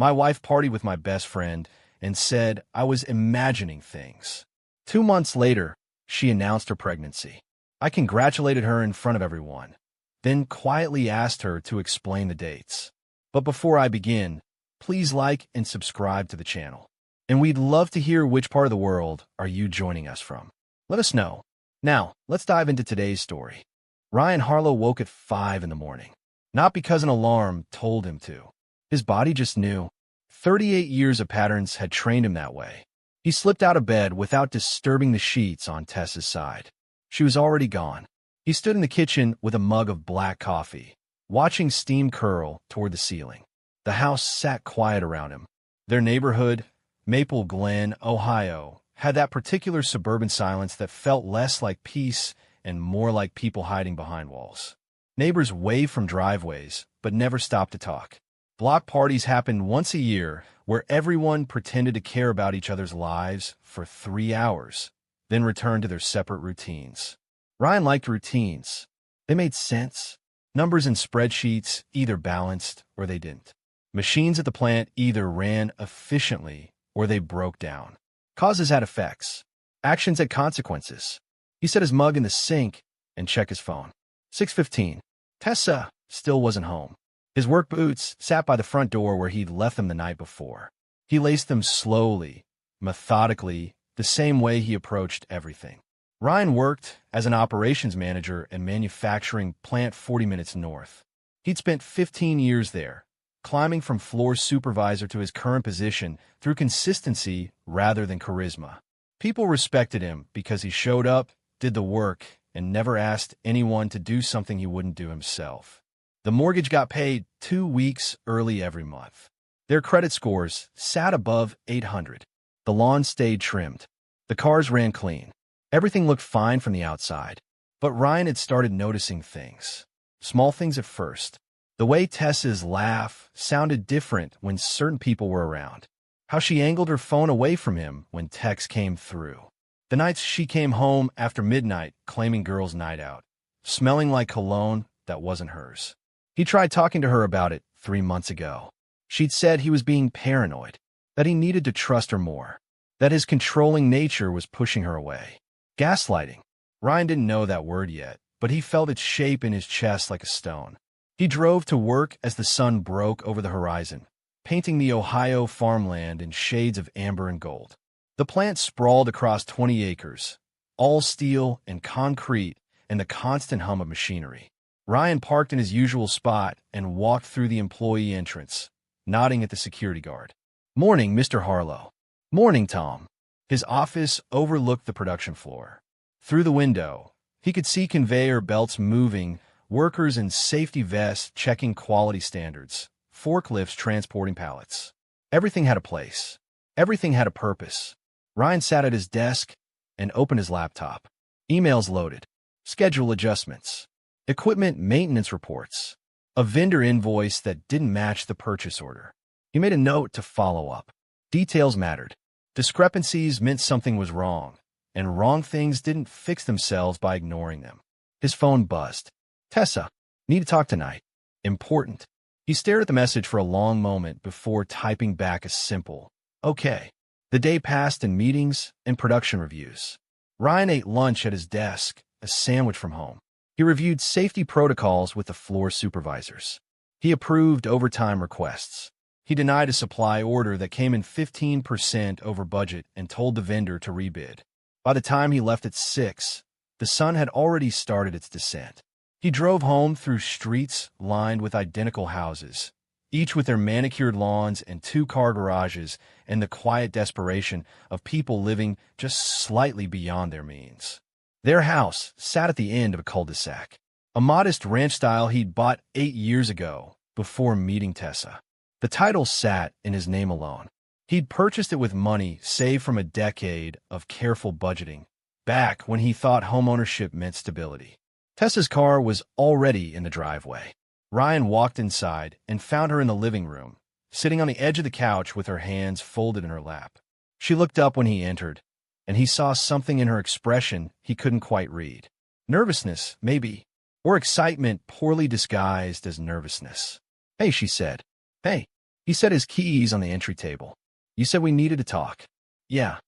My wife partied with my best friend and said I was imagining things. 2 months later, she announced her pregnancy. I congratulated her in front of everyone, then quietly asked her to explain the dates. But before I begin, please like and subscribe to the channel. And we'd love to hear which part of the world are you joining us from. Let us know. Now, let's dive into today's story. Ryan Harlow woke at 5 in the morning. Not because an alarm told him to. His body just knew. 38 years of patterns had trained him that way. He slipped out of bed without disturbing the sheets on Tessa's side. She was already gone. He stood in the kitchen with a mug of black coffee, watching steam curl toward the ceiling. The house sat quiet around him. Their neighborhood, Maple Glen, Ohio, had that particular suburban silence that felt less like peace and more like people hiding behind walls. Neighbors waved from driveways, but never stopped to talk. Block parties happened once a year where everyone pretended to care about each other's lives for 3 hours, then returned to their separate routines. Ryan liked routines. They made sense. Numbers in spreadsheets either balanced or they didn't. Machines at the plant either ran efficiently or they broke down. Causes had effects. Actions had consequences. He set his mug in the sink and checked his phone. 6:15. Tessa still wasn't home. His work boots sat by the front door where he'd left them the night before. He laced them slowly, methodically, the same way he approached everything. Ryan worked as an operations manager in manufacturing plant 40 minutes north. He'd spent 15 years there, climbing from floor supervisor to his current position through consistency rather than charisma. People respected him because he showed up, did the work, and never asked anyone to do something he wouldn't do himself. The mortgage got paid 2 weeks early every month. Their credit scores sat above 800. The lawn stayed trimmed. The cars ran clean. Everything looked fine from the outside. But Ryan had started noticing things. Small things at first. The way Tessa's laugh sounded different when certain people were around. How she angled her phone away from him when texts came through. The nights she came home after midnight claiming girls' night out, smelling like cologne that wasn't hers. He tried talking to her about it 3 months ago. She'd said he was being paranoid, that he needed to trust her more, that his controlling nature was pushing her away. Gaslighting. Ryan didn't know that word yet, but he felt its shape in his chest like a stone. He drove to work as the sun broke over the horizon, painting the Ohio farmland in shades of amber and gold. The plant sprawled across 20 acres, all steel and concrete and the constant hum of machinery. Ryan parked in his usual spot and walked through the employee entrance, nodding at the security guard. "Morning, Mr. Harlow." "Morning, Tom." His office overlooked the production floor. Through the window, he could see conveyor belts moving, workers in safety vests checking quality standards, forklifts transporting pallets. Everything had a place. Everything had a purpose. Ryan sat at his desk and opened his laptop. Emails loaded. Schedule adjustments. Equipment maintenance reports. A vendor invoice that didn't match the purchase order. He made a note to follow up. Details mattered. Discrepancies meant something was wrong, and wrong things didn't fix themselves by ignoring them. His phone buzzed. "Tessa, need to talk tonight. Important." He stared at the message for a long moment before typing back a simple, "Okay." The day passed in meetings and production reviews. Ryan ate lunch at his desk, a sandwich from home. He reviewed safety protocols with the floor supervisors. He approved overtime requests. He denied a supply order that came in 15% over budget and told the vendor to rebid. By the time he left at 6, the sun had already started its descent. He drove home through streets lined with identical houses, each with their manicured lawns and 2-car garages and the quiet desperation of people living just slightly beyond their means. Their house sat at the end of a cul-de-sac, a modest ranch style he'd bought 8 years ago before meeting Tessa. The title sat in his name alone. He'd purchased it with money saved from a decade of careful budgeting, back when he thought homeownership meant stability. Tessa's car was already in the driveway. Ryan walked inside and found her in the living room, sitting on the edge of the couch with her hands folded in her lap. She looked up when he entered, and he saw something in her expression he couldn't quite read. Nervousness, maybe, or excitement poorly disguised as nervousness. "Hey," she said. "Hey." He set his keys on the entry table. You said we needed to talk. Yeah.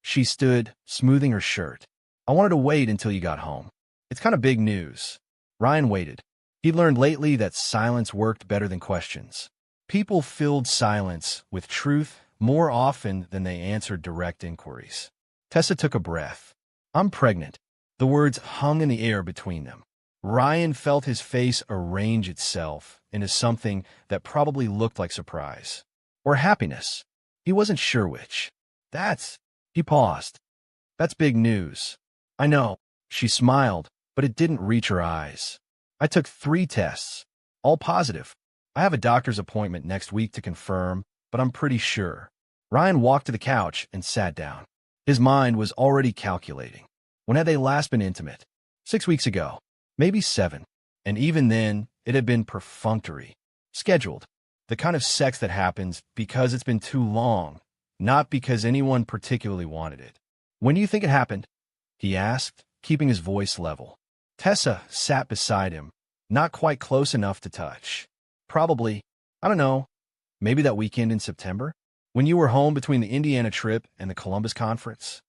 She stood, smoothing her shirt. I wanted to wait until you got home. It's kind of big news. Ryan waited. He'd learned lately that silence worked better than questions. People filled silence with truth more often than they answered direct inquiries. Tessa took a breath. I'm pregnant. The words hung in the air between them. Ryan felt his face arrange itself into something that probably looked like surprise. Or happiness. He wasn't sure which. He paused. That's big news. I know. She smiled, but it didn't reach her eyes. I took 3 tests. All positive. I have a doctor's appointment next week to confirm, but I'm pretty sure. Ryan walked to the couch and sat down. His mind was already calculating. When had they last been intimate? 6 weeks ago. Maybe 7. And even then, it had been perfunctory. Scheduled. The kind of sex that happens because it's been too long, not because anyone particularly wanted it. When do you think it happened? He asked, keeping his voice level. Tessa sat beside him, not quite close enough to touch. Probably, I don't know, maybe that weekend in September? When you were home between the Indiana trip and the Columbus conference?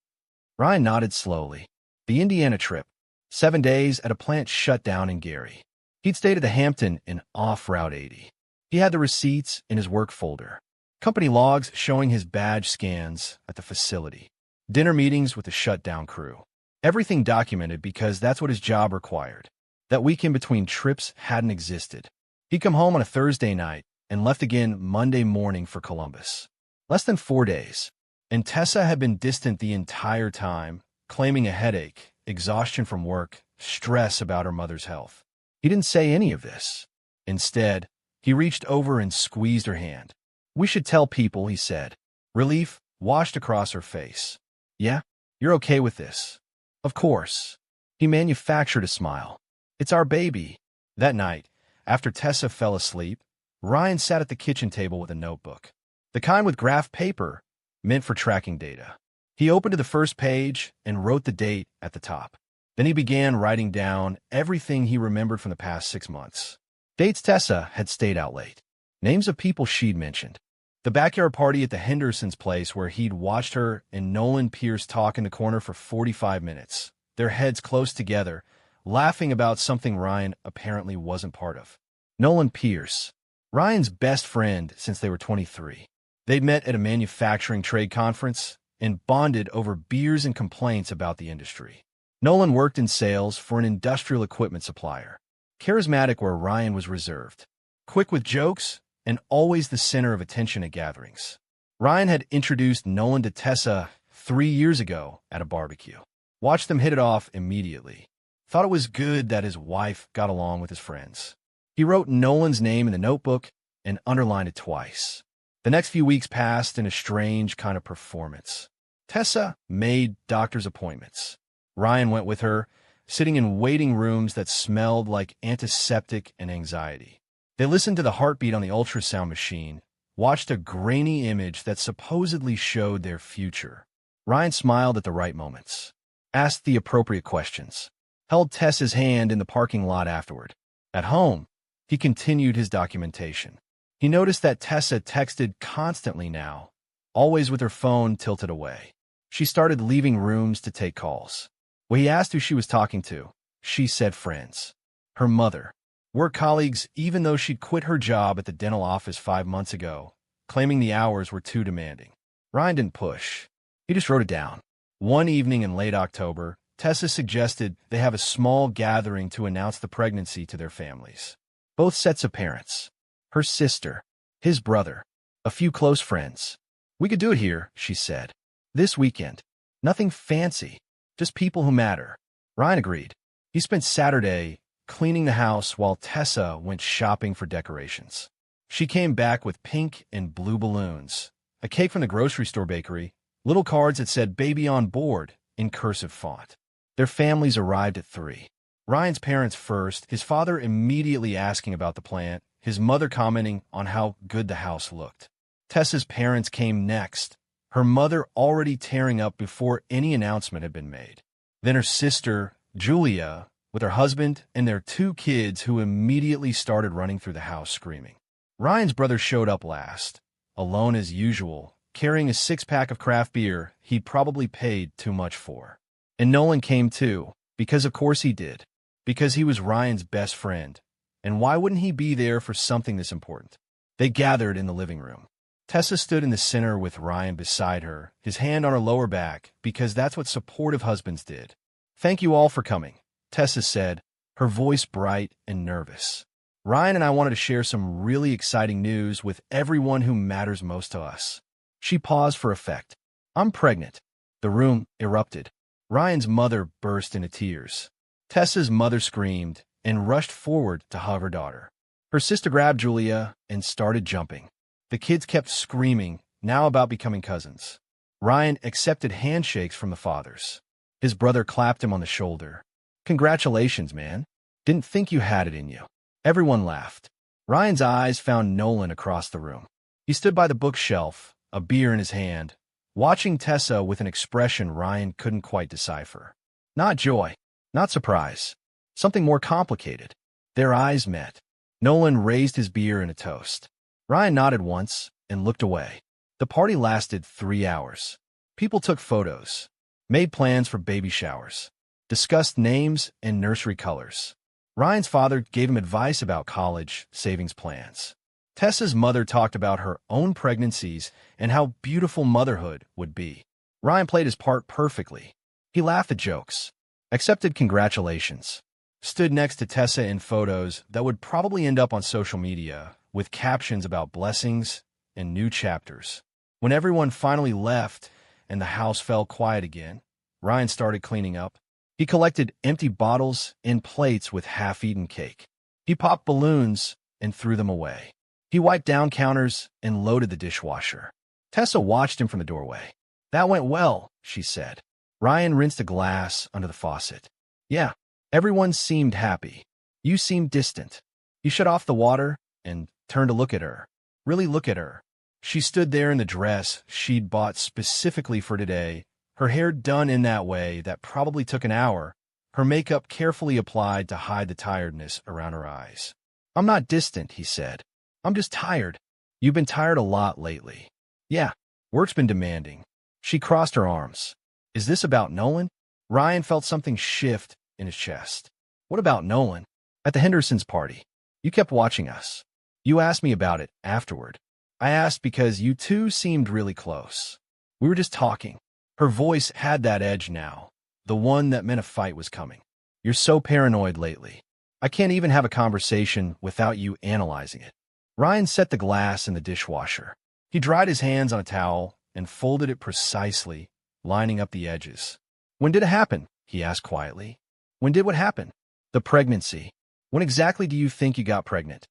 Ryan nodded slowly. The Indiana trip. 7 days at a plant shut down in Gary. He'd stayed at the Hampton in off Route 80. He had the receipts in his work folder. Company logs showing his badge scans at the facility. Dinner meetings with the shutdown crew. Everything documented because that's what his job required. That weekend between trips hadn't existed. He'd come home on a Thursday night and left again Monday morning for Columbus. Less than 4 days. And Tessa had been distant the entire time, claiming a headache, exhaustion from work, stress about her mother's health. He didn't say any of this. Instead, he reached over and squeezed her hand. We should tell people, he said. Relief washed across her face. Yeah? You're okay with this? Of course. He manufactured a smile. It's our baby. That night, after Tessa fell asleep, Ryan sat at the kitchen table with a notebook. The kind with graph paper, meant for tracking data. He opened to the first page and wrote the date at the top. Then he began writing down everything he remembered from the past 6 months. Dates Tessa had stayed out late. Names of people she'd mentioned. The backyard party at the Hendersons' place where he'd watched her and Nolan Pierce talk in the corner for 45 minutes, their heads close together, laughing about something Ryan apparently wasn't part of. Nolan Pierce, Ryan's best friend since they were 23. They'd met at a manufacturing trade conference and bonded over beers and complaints about the industry. Nolan worked in sales for an industrial equipment supplier. Charismatic where Ryan was reserved. Quick with jokes and always the center of attention at gatherings. Ryan had introduced Nolan to Tessa 3 years ago at a barbecue. Watched them hit it off immediately. Thought it was good that his wife got along with his friends. He wrote Nolan's name in the notebook and underlined it twice. The next few weeks passed in a strange kind of performance. Tessa made doctor's appointments. Ryan went with her, sitting in waiting rooms that smelled like antiseptic and anxiety. They listened to the heartbeat on the ultrasound machine, watched a grainy image that supposedly showed their future. Ryan smiled at the right moments, asked the appropriate questions, held Tessa's hand in the parking lot afterward. At home, he continued his documentation. He noticed that Tessa texted constantly now, always with her phone tilted away. She started leaving rooms to take calls. When he asked who she was talking to, she said friends. Her mother. Work colleagues, even though she'd quit her job at the dental office 5 months ago, claiming the hours were too demanding. Ryan didn't push. He just wrote it down. One evening in late October, Tessa suggested they have a small gathering to announce the pregnancy to their families. Both sets of parents. Her sister, his brother, a few close friends. We could do it here, she said. This weekend. Nothing fancy, just people who matter. Ryan agreed. He spent Saturday cleaning the house while Tessa went shopping for decorations. She came back with pink and blue balloons, a cake from the grocery store bakery, little cards that said baby on board in cursive font. Their families arrived at 3. Ryan's parents first, his father immediately asking about the plant, his mother commenting on how good the house looked. Tessa's parents came next, her mother already tearing up before any announcement had been made. Then her sister, Julia, with her husband and their 2 kids who immediately started running through the house screaming. Ryan's brother showed up last, alone as usual, carrying a six-pack of craft beer he'd probably paid too much for. And Nolan came too, because of course he did, because he was Ryan's best friend. And why wouldn't he be there for something this important? They gathered in the living room. Tessa stood in the center with Ryan beside her, his hand on her lower back, because that's what supportive husbands did. "Thank you all for coming," Tessa said, her voice bright and nervous. "Ryan and I wanted to share some really exciting news with everyone who matters most to us." She paused for effect. "I'm pregnant." The room erupted. Ryan's mother burst into tears. Tessa's mother screamed and rushed forward to hug her daughter. Her sister grabbed Julia and started jumping. The kids kept screaming, now about becoming cousins. Ryan accepted handshakes from the fathers. His brother clapped him on the shoulder. "Congratulations, man. Didn't think you had it in you." Everyone laughed. Ryan's eyes found Nolan across the room. He stood by the bookshelf, a beer in his hand, watching Tessa with an expression Ryan couldn't quite decipher. Not joy, not surprise, something more complicated. Their eyes met. Nolan raised his beer in a toast. Ryan nodded once and looked away. The party lasted 3 hours. People took photos, made plans for baby showers, discussed names and nursery colors. Ryan's father gave him advice about college savings plans. Tessa's mother talked about her own pregnancies and how beautiful motherhood would be. Ryan played his part perfectly. He laughed at jokes, accepted congratulations, stood next to Tessa in photos that would probably end up on social media, with captions about blessings and new chapters. When everyone finally left and the house fell quiet again, Ryan started cleaning up. He collected empty bottles and plates with half-eaten cake. He popped balloons and threw them away. He wiped down counters and loaded the dishwasher. Tessa watched him from the doorway. "That went well," she said. Ryan rinsed a glass under the faucet. "Yeah." Everyone seemed happy. "You seemed distant." He shut off the water and turned to look at her. Really look at her. She stood there in the dress she'd bought specifically for today, her hair done in that way that probably took an hour, her makeup carefully applied to hide the tiredness around her eyes. "I'm not distant," he said. "I'm just tired." "You've been tired a lot lately." "Yeah, work's been demanding." She crossed her arms. "Is this about Nolan?" Ryan felt something shift in his chest. "What about Nolan?" "At the Hendersons' party. You kept watching us. You asked me about it afterward." "I asked because you two seemed really close. We were just talking." Her voice had that edge now, the one that meant a fight was coming. "You're so paranoid lately. I can't even have a conversation without you analyzing it." Ryan set the glass in the dishwasher. He dried his hands on a towel and folded it precisely, lining up the edges. "When did it happen?" he asked quietly. "When did what happen?" "The pregnancy. When exactly do you think you got pregnant?"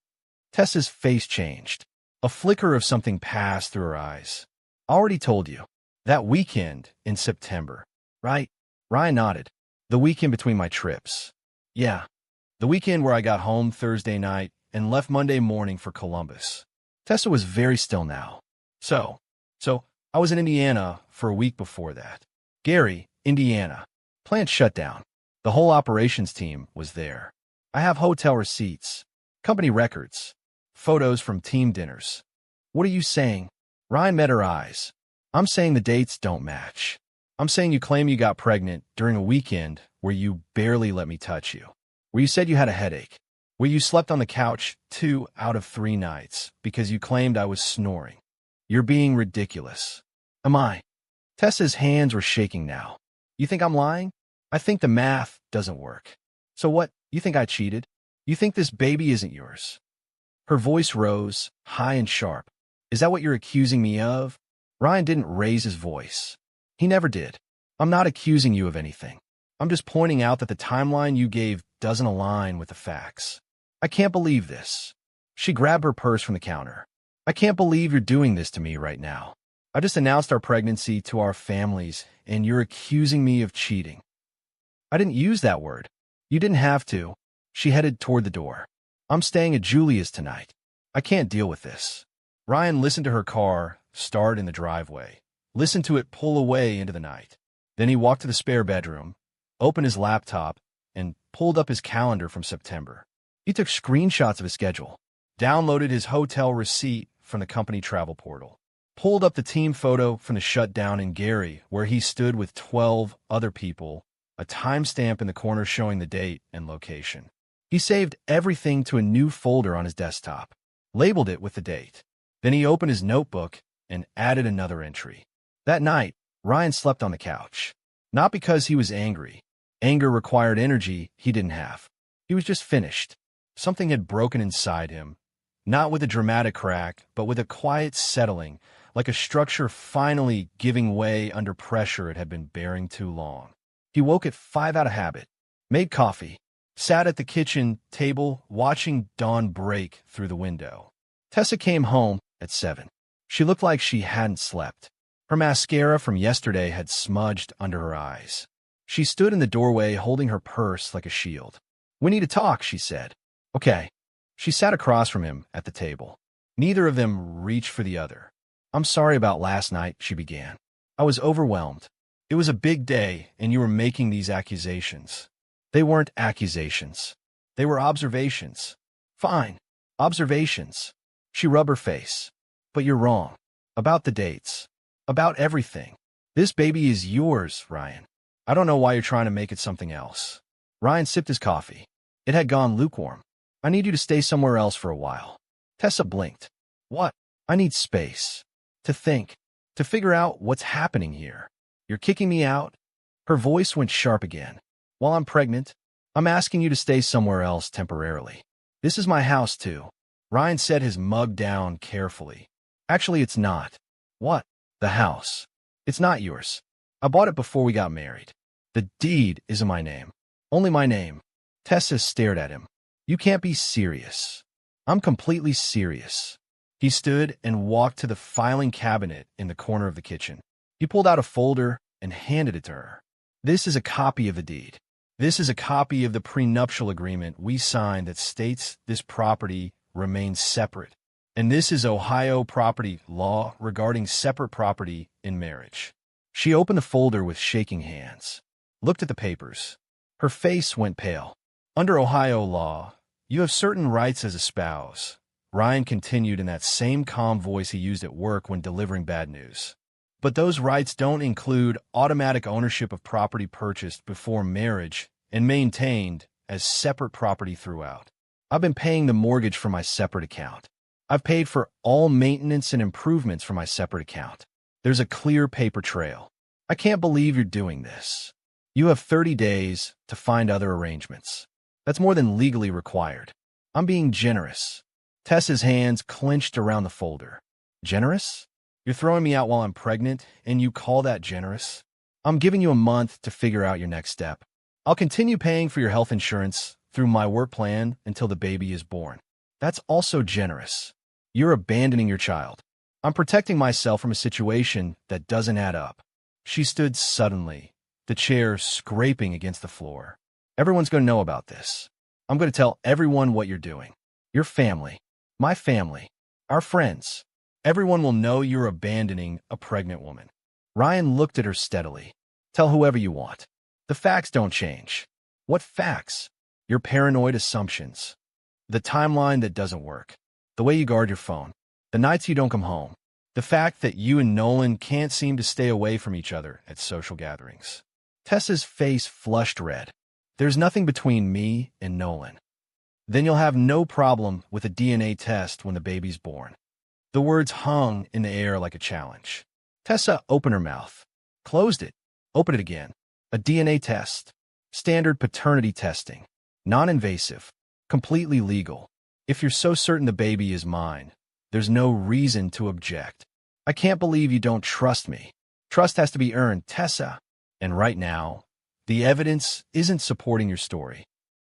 Tessa's face changed. A flicker of something passed through her eyes. "I already told you. That weekend in September, right?" Ryan nodded. "The weekend between my trips." "Yeah. The weekend where I got home Thursday night and left Monday morning for Columbus." Tessa was very still now. So, I was in Indiana for a week before that. Gary, Indiana. Plant shut down. The whole operations team was there. I have hotel receipts, company records, photos from team dinners." "What are you saying?" Ryan met her eyes. "I'm saying the dates don't match. I'm saying you claim you got pregnant during a weekend where you barely let me touch you, where you said you had a headache, where you slept on the couch 2 out of 3 nights because you claimed I was snoring. You're being ridiculous." "Am I?" Tessa's hands were shaking now. "You think I'm lying? I think the math doesn't work. So what? You think I cheated? You think this baby isn't yours?" Her voice rose, high and sharp. "Is that what you're accusing me of?" Ryan didn't raise his voice. He never did. "I'm not accusing you of anything. I'm just pointing out that the timeline you gave doesn't align with the facts. I can't believe this." She grabbed her purse from the counter. "I can't believe you're doing this to me right now. I just announced our pregnancy to our families, and you're accusing me of cheating." "I didn't use that word." "You didn't have to." She headed toward the door. "I'm staying at Julia's tonight. I can't deal with this." Ryan listened to her car start in the driveway, listened to it pull away into the night. Then he walked to the spare bedroom, opened his laptop, and pulled up his calendar from September. He took screenshots of his schedule. downloaded his hotel receipt from the company travel portal, pulled up the team photo from the shutdown in Gary, where he stood with 12 other people, a timestamp in the corner showing the date and location. He saved everything to a new folder on his desktop, labeled it with the date. Then he opened his notebook and added another entry. That night, Ryan slept on the couch. Not because he was angry. Anger required energy he didn't have. He was just finished. Something had broken inside him, not with a dramatic crack, but with a quiet settling, like a structure finally giving way under pressure it had been bearing too long. He woke at 5 out of habit, made coffee, sat at the kitchen table watching dawn break through the window. Tessa came home at 7. She looked like she hadn't slept. Her mascara from yesterday had smudged under her eyes. She stood in the doorway holding her purse like a shield. "We need to talk," she said. "Okay." She sat across from him at the table. Neither of them reached for the other. "I'm sorry about last night," she began. "I was overwhelmed. It was a big day, and you were making these accusations." "They weren't accusations. They were observations." "Fine. Observations." She rubbed her face. "But you're wrong. About the dates. About everything. This baby is yours, Ryan. I don't know why you're trying to make it something else." Ryan sipped his coffee. It had gone lukewarm. "I need you to stay somewhere else for a while." Tessa blinked. "What?" "I need space. To think. To figure out what's happening here." "You're kicking me out?" Her voice went sharp again. "While I'm pregnant, I'm asking you to stay somewhere else temporarily. This is my house, too." Ryan set his mug down carefully. "Actually, it's not." "What?" "The house. It's not yours. I bought it before we got married. The deed is in my name. Only my name." Tessa stared at him. "You can't be serious." "I'm completely serious." He stood and walked to the filing cabinet in the corner of the kitchen. He pulled out a folder and handed it to her. "This is a copy of the deed. This is a copy of the prenuptial agreement we signed that states this property remains separate. And this is Ohio property law regarding separate property in marriage." She opened the folder with shaking hands, looked at the papers. Her face went pale. "Under Ohio law, you have certain rights as a spouse," Ryan continued in that same calm voice he used at work when delivering bad news. "But those rights don't include automatic ownership of property purchased before marriage and maintained as separate property throughout. I've been paying the mortgage from my separate account. I've paid for all maintenance and improvements from my separate account. There's a clear paper trail. I can't believe you're doing this. You have 30 days to find other arrangements. That's more than legally required. I'm being generous." Tessa's hands clenched around the folder. "Generous? You're throwing me out while I'm pregnant, and you call that generous? I'm giving you a month to figure out your next step. I'll continue paying for your health insurance through my work plan until the baby is born. That's also generous. You're abandoning your child. I'm protecting myself from a situation that doesn't add up." She stood suddenly, the chair scraping against the floor. "Everyone's going to know about this. I'm going to tell everyone what you're doing. Your family, my family, our friends. Everyone will know you're abandoning a pregnant woman." Ryan looked at her steadily. "Tell whoever you want. The facts don't change." "What facts?" "Your paranoid assumptions. The timeline that doesn't work. The way you guard your phone. The nights you don't come home. The fact that you and Nolan can't seem to stay away from each other at social gatherings." Tessa's face flushed red. "There's nothing between me and Nolan." "Then you'll have no problem with a DNA test when the baby's born." The words hung in the air like a challenge. Tessa opened her mouth, closed it, opened it again. "A DNA test. Standard paternity testing. Non-invasive. Completely legal. If you're so certain the baby is mine, there's no reason to object. I can't believe you don't trust me. Trust has to be earned, Tessa. And right now, the evidence isn't supporting your story."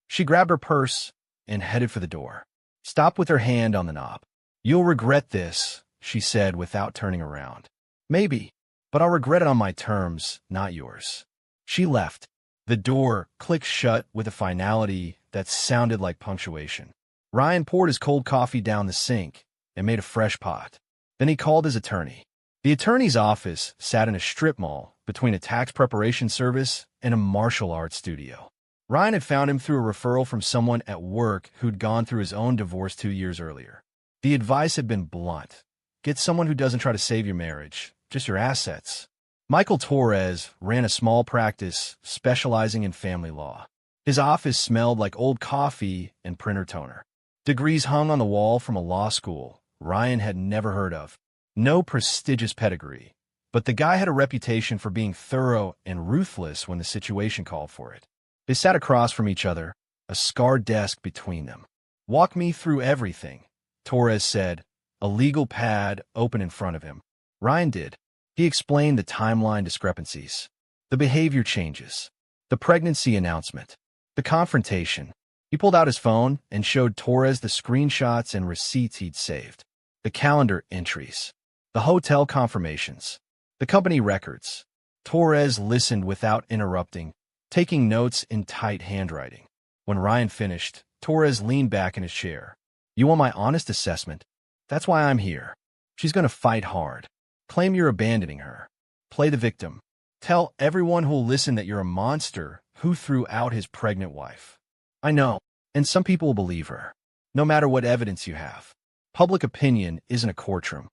She grabbed her purse and headed for the door. Stopped with her hand on the knob. "You'll regret this," she said without turning around. "Maybe, but I'll regret it on my terms, not yours." She left. The door clicked shut with a finality that sounded like punctuation. Ryan poured his cold coffee down the sink and made a fresh pot. Then he called his attorney. The attorney's office sat in a strip mall between a tax preparation service and a martial arts studio. Ryan had found him through a referral from someone at work who'd gone through his own divorce 2 years earlier. The advice had been blunt. Get someone who doesn't try to save your marriage, just your assets. Michael Torres ran a small practice specializing in family law. His office smelled like old coffee and printer toner. Degrees hung on the wall from a law school Ryan had never heard of. No prestigious pedigree, but the guy had a reputation for being thorough and ruthless when the situation called for it. They sat across from each other, a scarred desk between them. "Walk me through everything," Torres said, a legal pad open in front of him. Ryan did. He explained the timeline discrepancies, the behavior changes, the pregnancy announcement, the confrontation. He pulled out his phone and showed Torres the screenshots and receipts he'd saved, the calendar entries, the hotel confirmations, the company records. Torres listened without interrupting, taking notes in tight handwriting. When Ryan finished, Torres leaned back in his chair. "You want my honest assessment? That's why I'm here. She's going to fight hard. Claim you're abandoning her. Play the victim. Tell everyone who'll listen that you're a monster who threw out his pregnant wife. I know, and some people will believe her, no matter what evidence you have. Public opinion isn't a courtroom."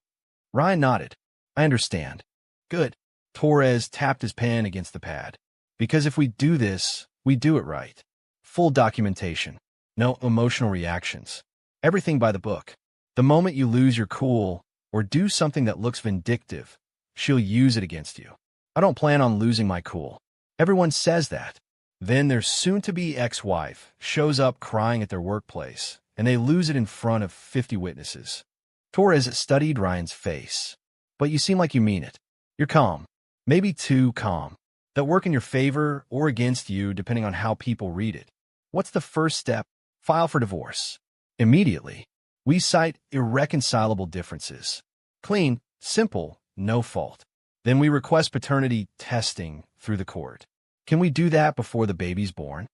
Ryan nodded. "I understand." "Good." Torres tapped his pen against the pad. "Because if we do this, we do it right. Full documentation. No emotional reactions. Everything by the book. The moment you lose your cool or do something that looks vindictive, she'll use it against you. I don't plan on losing my cool. Everyone says that. Then their soon-to-be ex-wife shows up crying at their workplace, and they lose it in front of 50 witnesses. Torres studied Ryan's face. "But you seem like you mean it. You're calm. Maybe too calm. That work in your favor or against you depending on how people read it. What's the first step? File for divorce. Immediately. We cite irreconcilable differences. Clean, simple, no fault. Then we request paternity testing through the court. Can we do that before the baby's born?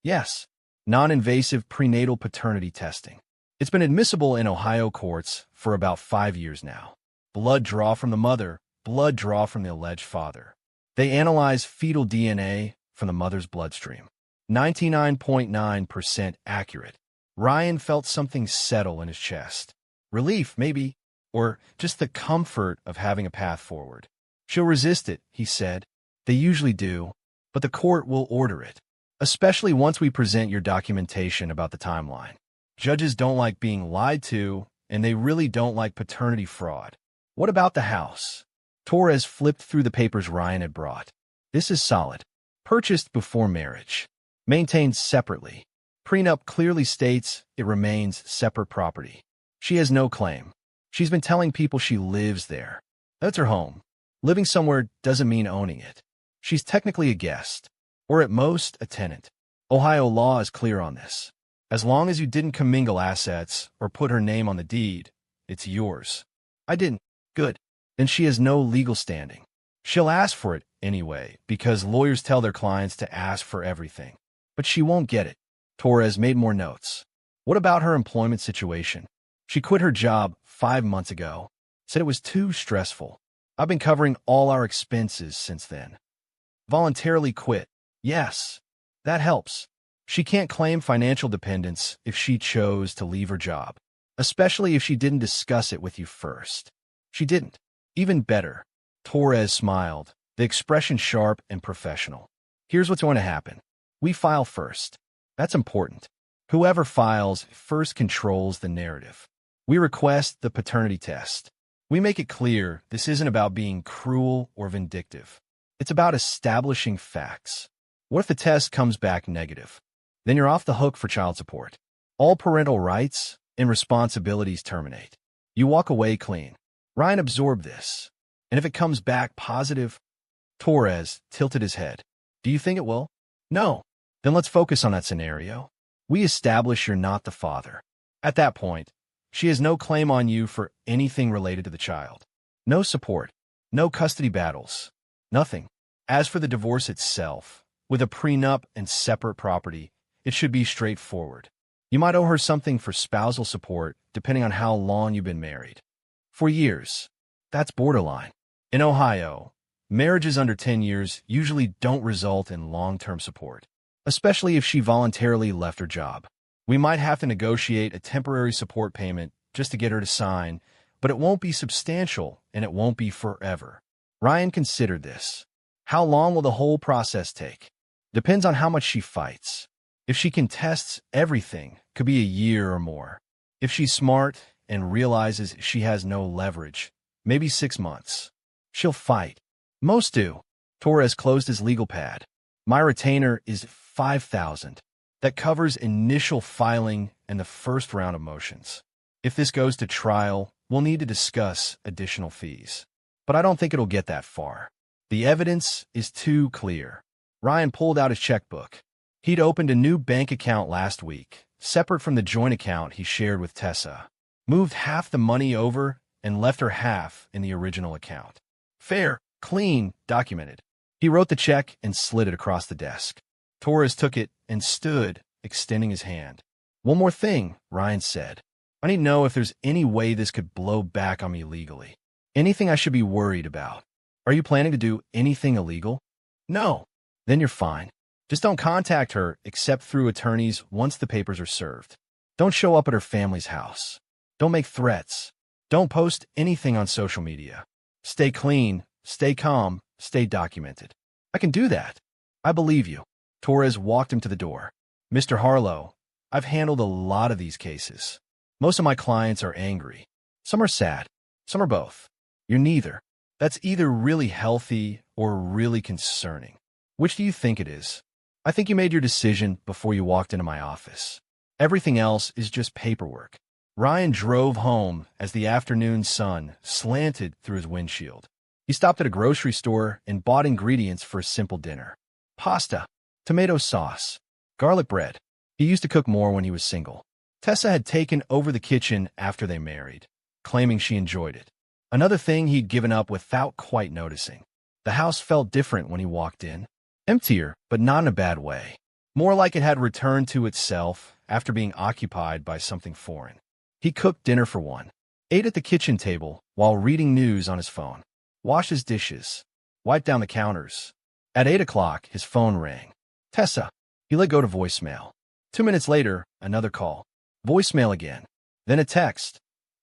Yes. Non-invasive prenatal paternity testing. It's been admissible in Ohio courts for about 5 years now. Blood draw from the mother, blood draw from the alleged father. They analyze fetal DNA from the mother's bloodstream. 99.9% accurate. Ryan felt something settle in his chest. Relief, maybe, or just the comfort of having a path forward. "She'll resist it," he said. "They usually do, but the court will order it, especially once we present your documentation about the timeline. Judges don't like being lied to, and they really don't like paternity fraud. What about the house?" Torres flipped through the papers Ryan had brought. "This is solid. Purchased before marriage. Maintained separately. Prenup clearly states it remains separate property. She has no claim. She's been telling people she lives there. That's her home. Living somewhere doesn't mean owning it. She's technically a guest, or at most a tenant. Ohio law is clear on this. As long as you didn't commingle assets or put her name on the deed, it's yours. I didn't. Good. Then she has no legal standing. She'll ask for it anyway, because lawyers tell their clients to ask for everything. But she won't get it." Torres made more notes. "What about her employment situation? She quit her job 5 months ago. Said it was too stressful. I've been covering all our expenses since then." "Voluntarily quit." "Yes. That helps. She can't claim financial dependence if she chose to leave her job, especially if she didn't discuss it with you first." "She didn't." "Even better." Torres smiled, the expression sharp and professional. "Here's what's going to happen. We file first. That's important. Whoever files first controls the narrative. We request the paternity test. We make it clear this isn't about being cruel or vindictive. It's about establishing facts. What if the test comes back negative? Then you're off the hook for child support. All parental rights and responsibilities terminate. You walk away clean." Ryan absorbed this. "And if it comes back positive?" Torres tilted his head. "Do you think it will?" "No." "Then let's focus on that scenario. We establish you're not the father. At that point, she has no claim on you for anything related to the child. No support, no custody battles, nothing. As for the divorce itself, with a prenup and separate property, it should be straightforward. You might owe her something for spousal support, depending on how long you've been married. 4 years. That's borderline. In Ohio, marriages under 10 years usually don't result in long-term support. especially if she voluntarily left her job. We might have to negotiate a temporary support payment just to get her to sign, but it won't be substantial and it won't be forever. Ryan considered this. How long will the whole process take? Depends on how much she fights. If she contests everything, could be a year or more. If she's smart and realizes she has no leverage, maybe 6 months. She'll fight. Most do. Torres closed his legal pad. My retainer is $5,000. That covers initial filing and the first round of motions. If this goes to trial, we'll need to discuss additional fees. But I don't think it'll get that far. The evidence is too clear. Ryan pulled out his checkbook. He'd opened a new bank account last week, separate from the joint account he shared with Tessa. Moved half the money over and left her half in the original account. Fair, clean, documented. He wrote the check and slid it across the desk. Torres took it and stood, extending his hand. One more thing, Ryan said. I need to know if there's any way this could blow back on me legally. Anything I should be worried about. Are you planning to do anything illegal? No. Then you're fine. Just don't contact her except through attorneys once the papers are served. Don't show up at her family's house. Don't make threats. Don't post anything on social media. Stay clean, stay calm, stay documented. I can do that. I believe you. Torres walked him to the door. Mr. Harlow, I've handled a lot of these cases. Most of my clients are angry. Some are sad. Some are both. You're neither. That's either really healthy or really concerning. Which do you think it is? I think you made your decision before you walked into my office. Everything else is just paperwork. Ryan drove home as the afternoon sun slanted through his windshield. He stopped at a grocery store and bought ingredients for a simple dinner. Pasta, tomato sauce, garlic bread. He used to cook more when he was single. Tessa had taken over the kitchen after they married, claiming she enjoyed it. Another thing he'd given up without quite noticing. The house felt different when he walked in. Emptier, but not in a bad way. More like it had returned to itself after being occupied by something foreign. He cooked dinner for one, ate at the kitchen table while reading news on his phone, washed his dishes, wiped down the counters. At 8 o'clock, his phone rang. Tessa. He let go to voicemail. 2 minutes later, another call. Voicemail again. Then a text.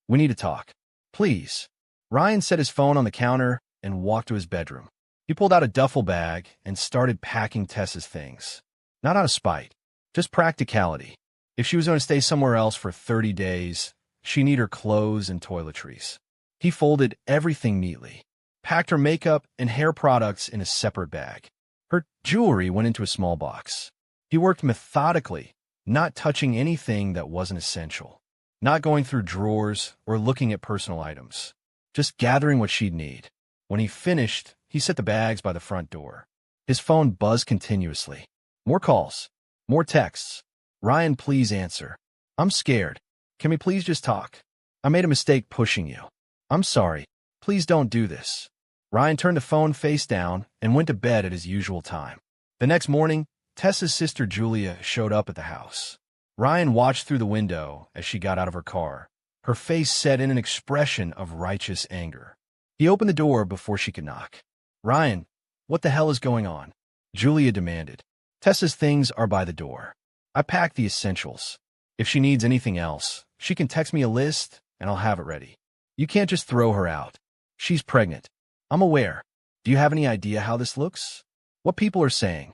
We need to talk. Please. Ryan set his phone on the counter and walked to his bedroom. He pulled out a duffel bag and started packing Tessa's things. Not out of spite, just practicality. If she was going to stay somewhere else for 30 days, she'd need her clothes and toiletries. He folded everything neatly, packed her makeup and hair products in a separate bag. Her jewelry went into a small box. He worked methodically, not touching anything that wasn't essential, not going through drawers or looking at personal items, just gathering what she'd need. When he finished, he set the bags by the front door. His phone buzzed continuously. More calls. More texts. Ryan, please answer. I'm scared. Can we please just talk? I made a mistake pushing you. I'm sorry. Please don't do this. Ryan turned the phone face down and went to bed at his usual time. The next morning, Tessa's sister Julia showed up at the house. Ryan watched through the window as she got out of her car, her face set in an expression of righteous anger. He opened the door before she could knock. Ryan, what the hell is going on? Julia demanded. Tessa's things are by the door. I packed the essentials. If she needs anything else, she can text me a list and I'll have it ready. You can't just throw her out. She's pregnant. I'm aware. Do you have any idea how this looks? What people are saying?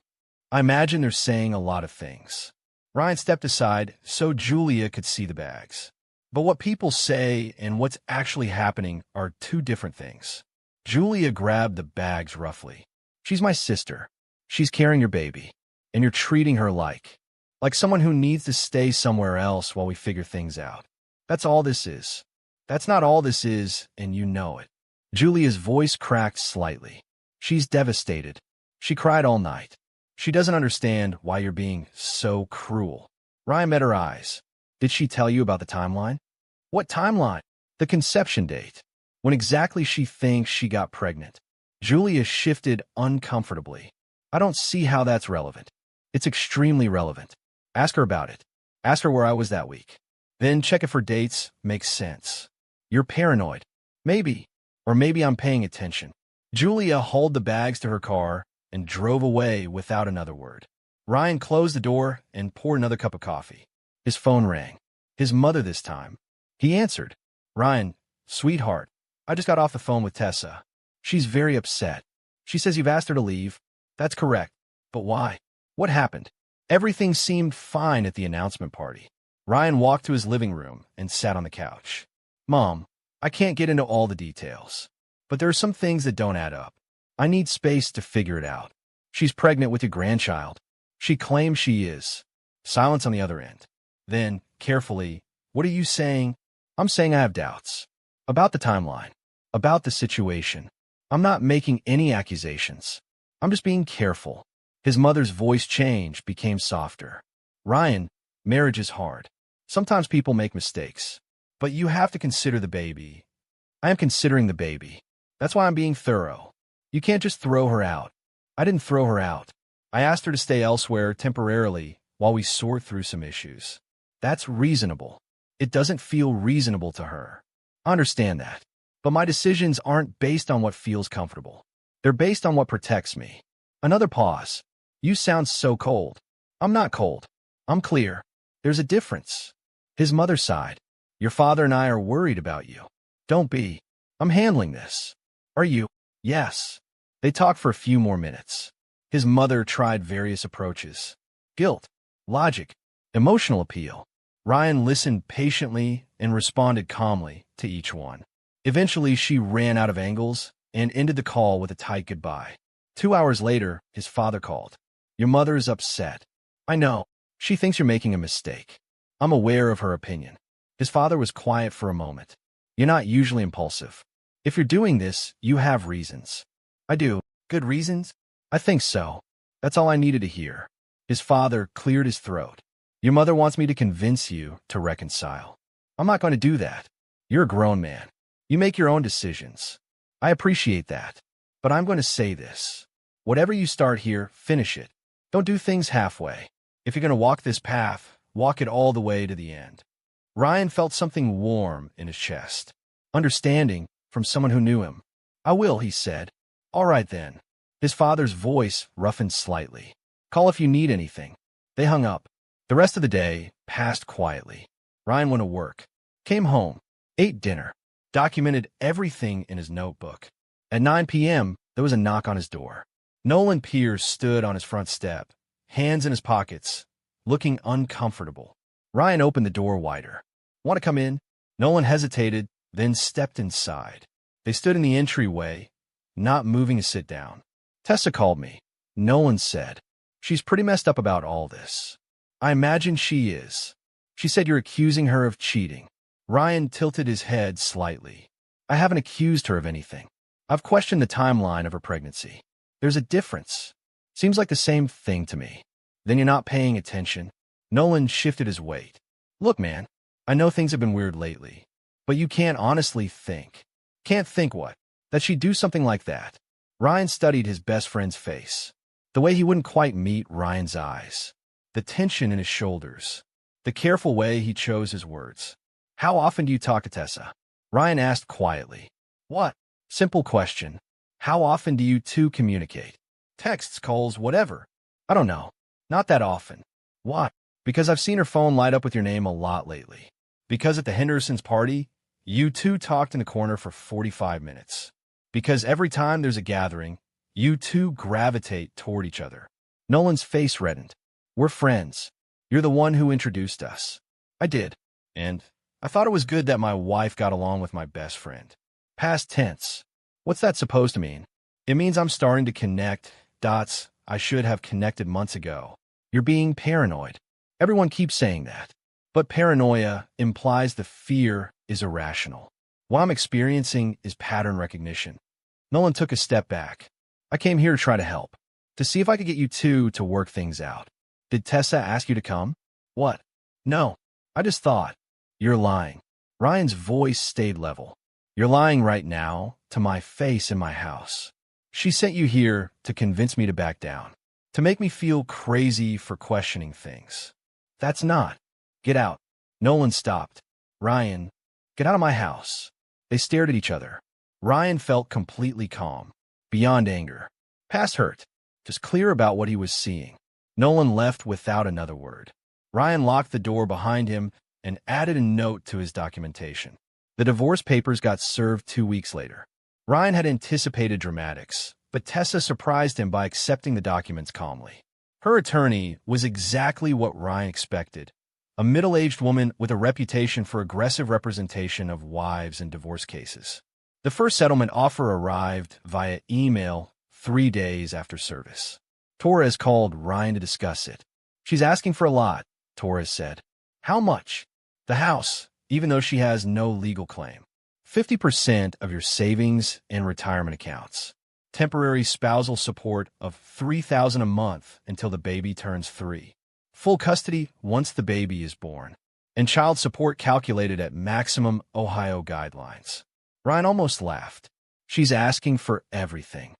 I imagine they're saying a lot of things. Ryan stepped aside so Julia could see the bags. But what people say and what's actually happening are two different things. Julia grabbed the bags roughly. She's my sister. She's carrying your baby. And you're treating her like someone who needs to stay somewhere else while we figure things out. That's all this is. That's not all this is, and you know it. Julia's voice cracked slightly. She's devastated. She cried all night. She doesn't understand why you're being so cruel. Ryan met her eyes. Did she tell you about the timeline? What timeline? The conception date. When exactly she thinks she got pregnant. Julia shifted uncomfortably. I don't see how that's relevant. It's extremely relevant. Ask her about it. Ask her where I was that week. Then check if her dates make sense. You're paranoid. Maybe. Or maybe I'm paying attention. Julia hauled the bags to her car and drove away without another word. Ryan closed the door and poured another cup of coffee. His phone rang. His mother this time. He answered. Ryan, sweetheart, I just got off the phone with Tessa. She's very upset. She says you've asked her to leave. That's correct. But why? What happened? Everything seemed fine at the announcement party. Ryan walked to his living room and sat on the couch. Mom, I can't get into all the details, but there are some things that don't add up. I need space to figure it out. She's pregnant with your grandchild. She claims she is. Silence on the other end. Then, carefully, what are you saying? I'm saying I have doubts. About the timeline. About the situation. I'm not making any accusations. I'm just being careful. His mother's voice changed, became softer. Ryan, marriage is hard. Sometimes people make mistakes. But you have to consider the baby. I am considering the baby. That's why I'm being thorough. You can't just throw her out. I didn't throw her out. I asked her to stay elsewhere temporarily while we sort through some issues. That's reasonable. It doesn't feel reasonable to her. I understand that. But my decisions aren't based on what feels comfortable. They're based on what protects me. Another pause. You sound so cold. I'm not cold. I'm clear. There's a difference. His mother sighed. Your father and I are worried about you. Don't be. I'm handling this. Are you? Yes. They talked for a few more minutes. His mother tried various approaches. Guilt, logic, emotional appeal. Ryan listened patiently and responded calmly to each one. Eventually, she ran out of angles and ended the call with a tight goodbye. 2 hours later, his father called. Your mother is upset. I know. She thinks you're making a mistake. I'm aware of her opinion. His father was quiet for a moment. You're not usually impulsive. If you're doing this, you have reasons. I do. Good reasons? I think so. That's all I needed to hear. His father cleared his throat. Your mother wants me to convince you to reconcile. I'm not going to do that. You're a grown man. You make your own decisions. I appreciate that. But I'm going to say this. Whatever you start here, finish it. Don't do things halfway. If you're going to walk this path, walk it all the way to the end. Ryan felt something warm in his chest. Understanding from someone who knew him. I will, he said. All right then. His father's voice roughened slightly. Call if you need anything. They hung up. The rest of the day passed quietly. Ryan went to work, came home, ate dinner, documented everything in his notebook. At 9 p.m., there was a knock on his door. Nolan Pierce stood on his front step, hands in his pockets, looking uncomfortable. Ryan opened the door wider. Want to come in? Nolan hesitated, then stepped inside. They stood in the entryway, not moving to sit down. Tessa called me. Nolan said. She's pretty messed up about all this. I imagine she is. She said you're accusing her of cheating. Ryan tilted his head slightly. I haven't accused her of anything. I've questioned the timeline of her pregnancy. There's a difference. Seems like the same thing to me. Then you're not paying attention. Nolan shifted his weight. Look, man, I know things have been weird lately, but you can't honestly think. Can't think what? That she'd do something like that. Ryan studied his best friend's face. The way he wouldn't quite meet Ryan's eyes. The tension in his shoulders. The careful way he chose his words. How often do you talk to Tessa? Ryan asked quietly. What? Simple question. How often do you two communicate? Texts, calls, whatever. I don't know. Not that often. Why? Because I've seen her phone light up with your name a lot lately. Because at the Hendersons' party, you two talked in the corner for 45 minutes. Because every time there's a gathering, you two gravitate toward each other. Nolan's face reddened. We're friends. You're the one who introduced us. I did. And I thought it was good that my wife got along with my best friend. Past tense. What's that supposed to mean? It means I'm starting to connect dots I should have connected months ago. You're being paranoid. Everyone keeps saying that. But paranoia implies the fear is irrational. What I'm experiencing is pattern recognition. Nolan took a step back. I came here to try to help. To see if I could get you two to work things out. Did Tessa ask you to come? What? No. I just thought. You're lying. Ryan's voice stayed level. You're lying right now to my face in my house. She sent you here to convince me to back down. To make me feel crazy for questioning things. That's not. Get out. Nolan stopped. Ryan, get out of my house. They stared at each other. Ryan felt completely calm. Beyond anger. Past hurt. Just clear about what he was seeing. Nolan left without another word. Ryan locked the door behind him and added a note to his documentation. The divorce papers got served 2 weeks later. Ryan had anticipated dramatics, but Tessa surprised him by accepting the documents calmly. Her attorney was exactly what Ryan expected, a middle-aged woman with a reputation for aggressive representation of wives in divorce cases. The first settlement offer arrived via email 3 days after service. Torres called Ryan to discuss it. "She's asking for a lot," Torres said. "How much?" "The house, even though she has no legal claim. 50% of your savings and retirement accounts. Temporary spousal support of $3,000 a month until the baby turns 3. Full custody once the baby is born. And child support calculated at maximum Ohio guidelines." Ryan almost laughed. "She's asking for everything."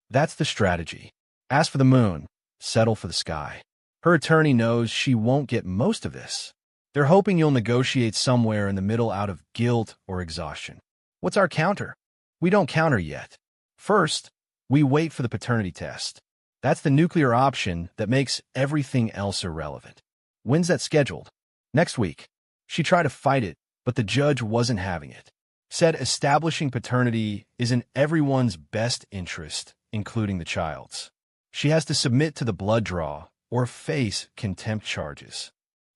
That's the strategy. Ask for the moon, settle for the sky. Her attorney knows she won't get most of this. They're hoping you'll negotiate somewhere in the middle out of guilt or exhaustion. What's our counter? We don't counter yet. First, we wait for the paternity test. That's the nuclear option that makes everything else irrelevant. When's that scheduled? Next week. She tried to fight it, but the judge wasn't having it. Said establishing paternity is in everyone's best interest, including the child's. She has to submit to the blood draw or face contempt charges.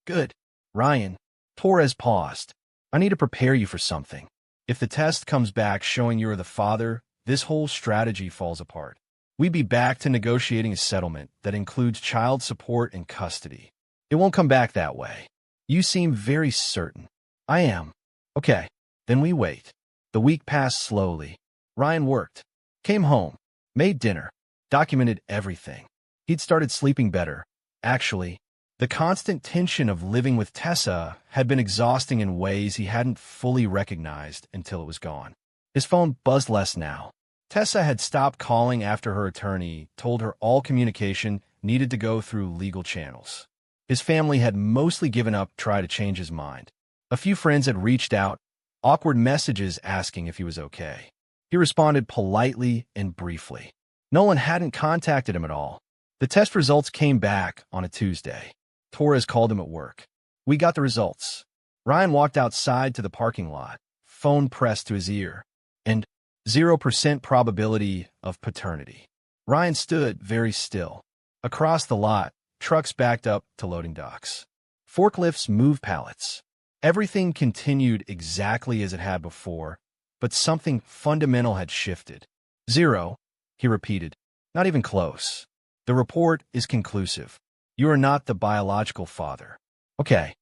Good. Ryan, Torres paused. "I need to prepare you for something. If the test comes back showing you're the father, this whole strategy falls apart. We'd be back to negotiating a settlement that includes child support and custody. It won't come back that way. You seem very certain." "I am." "Okay, then we wait." The week passed slowly. Ryan worked, came home, made dinner, documented everything. He'd started sleeping better. Actually, the constant tension of living with Tessa had been exhausting in ways he hadn't fully recognized until it was gone. His phone buzzed less now. Tessa had stopped calling after her attorney told her all communication needed to go through legal channels. His family had mostly given up trying to change his mind. A few friends had reached out, awkward messages asking if he was okay. He responded politely and briefly. Nolan hadn't contacted him at all. The test results came back on a Tuesday. Torres called him at work. "We got the results." Ryan walked outside to the parking lot, phone pressed to his ear, and 0% probability of paternity. Ryan stood very still. Across the lot, trucks backed up to loading docks. Forklifts moved pallets. Everything continued exactly as it had before, but something fundamental had shifted. "0," he repeated. "Not even close. The report is conclusive. You are not the biological father." Okay.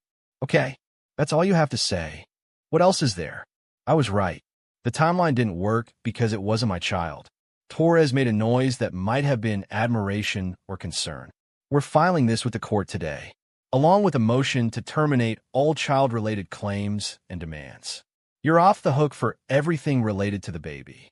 That's all you have to say. What else is there?" "I was right. The timeline didn't work because it wasn't my child." Torres made a noise that might have been admiration or concern. "We're filing this with the court today, along with a motion to terminate all child-related claims and demands. You're off the hook for everything related to the baby."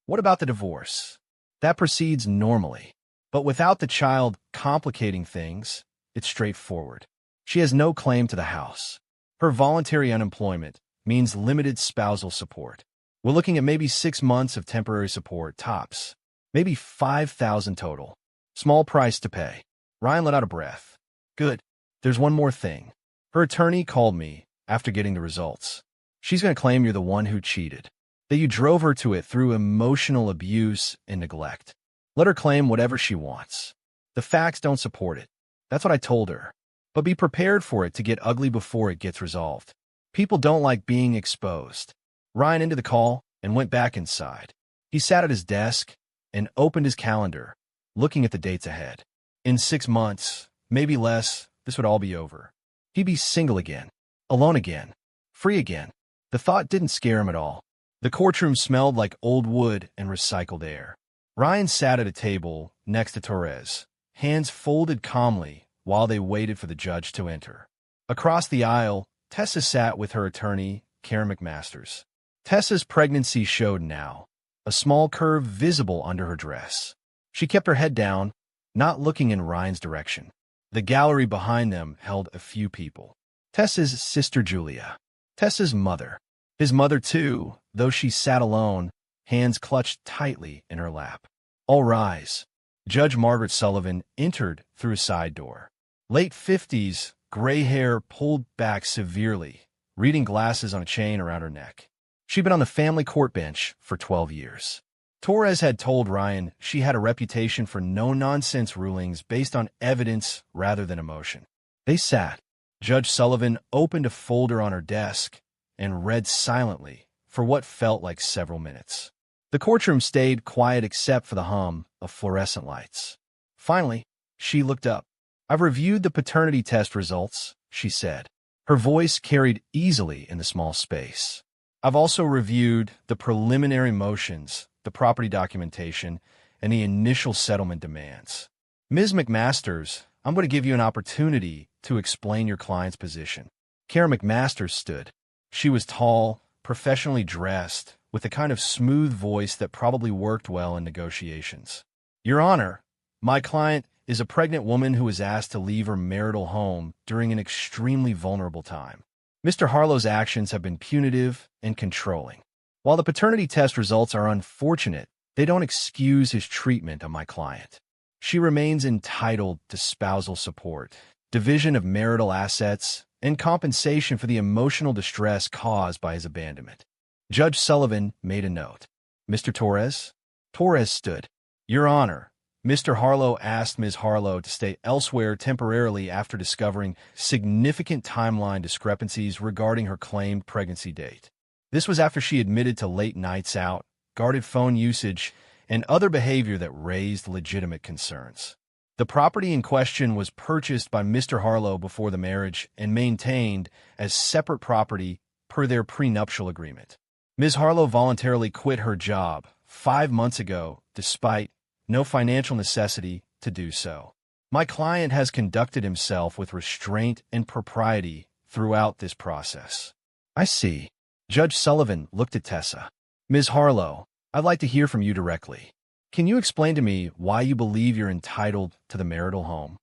"What about the divorce?" "That proceeds normally. But without the child complicating things, it's straightforward. She has no claim to the house. Her voluntary unemployment means limited spousal support. We're looking at maybe 6 months of temporary support, tops. Maybe 5,000 total. Small price to pay." Ryan let out a breath. "Good. There's one more thing. Her attorney called me after getting the results. She's going to claim you're the one who cheated, that you drove her to it through emotional abuse and neglect. Let her claim whatever she wants. The facts don't support it. That's what I told her. But be prepared for it to get ugly before it gets resolved. People don't like being exposed." Ryan ended the call and went back inside. He sat at his desk and opened his calendar, looking at the dates ahead. In 6 months, maybe less, this would all be over. He'd be single again, alone again, free again. The thought didn't scare him at all. The courtroom smelled like old wood and recycled air. Ryan sat at a table next to Torres, hands folded calmly while they waited for the judge to enter. Across the aisle, Tessa sat with her attorney, Karen McMasters. Tessa's pregnancy showed now, a small curve visible under her dress. She kept her head down, not looking in Ryan's direction. The gallery behind them held a few people. Tessa's sister Julia. Tessa's mother. His mother too, though she sat alone, hands clutched tightly in her lap. "All rise." Judge Margaret Sullivan entered through a side door. Late 50s, gray hair pulled back severely, reading glasses on a chain around her neck. She'd been on the family court bench for 12 years. Torres had told Ryan she had a reputation for no-nonsense rulings based on evidence rather than emotion. They sat. Judge Sullivan opened a folder on her desk and read silently for what felt like several minutes. The courtroom stayed quiet except for the hum of fluorescent lights. Finally, she looked up. "I've reviewed the paternity test results," she said. Her voice carried easily in the small space. "I've also reviewed the preliminary motions, the property documentation, and the initial settlement demands. Ms. McMasters, I'm going to give you an opportunity to explain your client's position." Kara McMasters stood. She was tall, professionally dressed, with a kind of smooth voice that probably worked well in negotiations. "Your Honor, my client is a pregnant woman who was asked to leave her marital home during an extremely vulnerable time. Mr. Harlow's actions have been punitive and controlling. While the paternity test results are unfortunate, they don't excuse his treatment of my client. She remains entitled to spousal support, division of marital assets, and compensation for the emotional distress caused by his abandonment." Judge Sullivan made a note. "Mr. Torres?" Torres stood. "Your Honor, Mr. Harlow asked Ms. Harlow to stay elsewhere temporarily after discovering significant timeline discrepancies regarding her claimed pregnancy date. This was after she admitted to late nights out, guarded phone usage, and other behavior that raised legitimate concerns. The property in question was purchased by Mr. Harlow before the marriage and maintained as separate property per their prenuptial agreement. Ms. Harlow voluntarily quit her job 5 months ago, despite no financial necessity to do so. My client has conducted himself with restraint and propriety throughout this process." "I see." Judge Sullivan looked at Tessa. "Ms. Harlow, I'd like to hear from you directly. Can you explain to me why you believe you're entitled to the marital home?"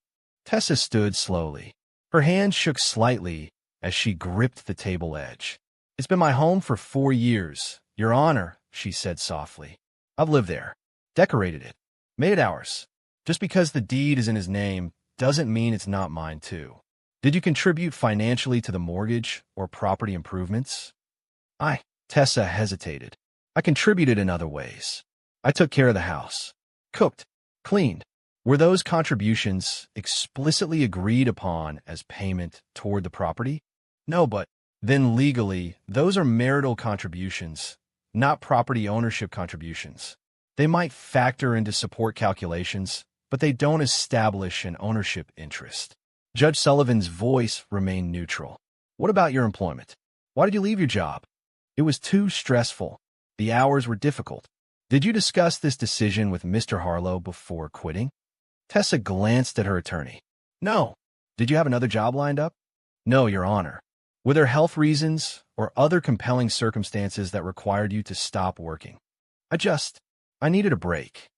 Tessa stood slowly. Her hand shook slightly as she gripped the table edge. "It's been my home for 4 years, Your Honor," she said softly. "I've lived there, decorated it, made it ours. Just because the deed is in his name doesn't mean it's not mine too. Did you contribute financially to the mortgage or property improvements?" Tessa hesitated. "I contributed in other ways. I took care of the house, cooked, cleaned." "Were those contributions explicitly agreed upon as payment toward the property?" "No, but then legally, those are marital contributions, not property ownership contributions. They might factor into support calculations, but they don't establish an ownership interest." Judge Sullivan's voice remained neutral. "What about your employment? Why did you leave your job?" "It was too stressful. The hours were difficult." "Did you discuss this decision with Mr. Harlow before quitting?" Tessa glanced at her attorney. "No." "Did you have another job lined up?" "No, Your Honor." "Were there health reasons or other compelling circumstances that required you to stop working?" I needed a break."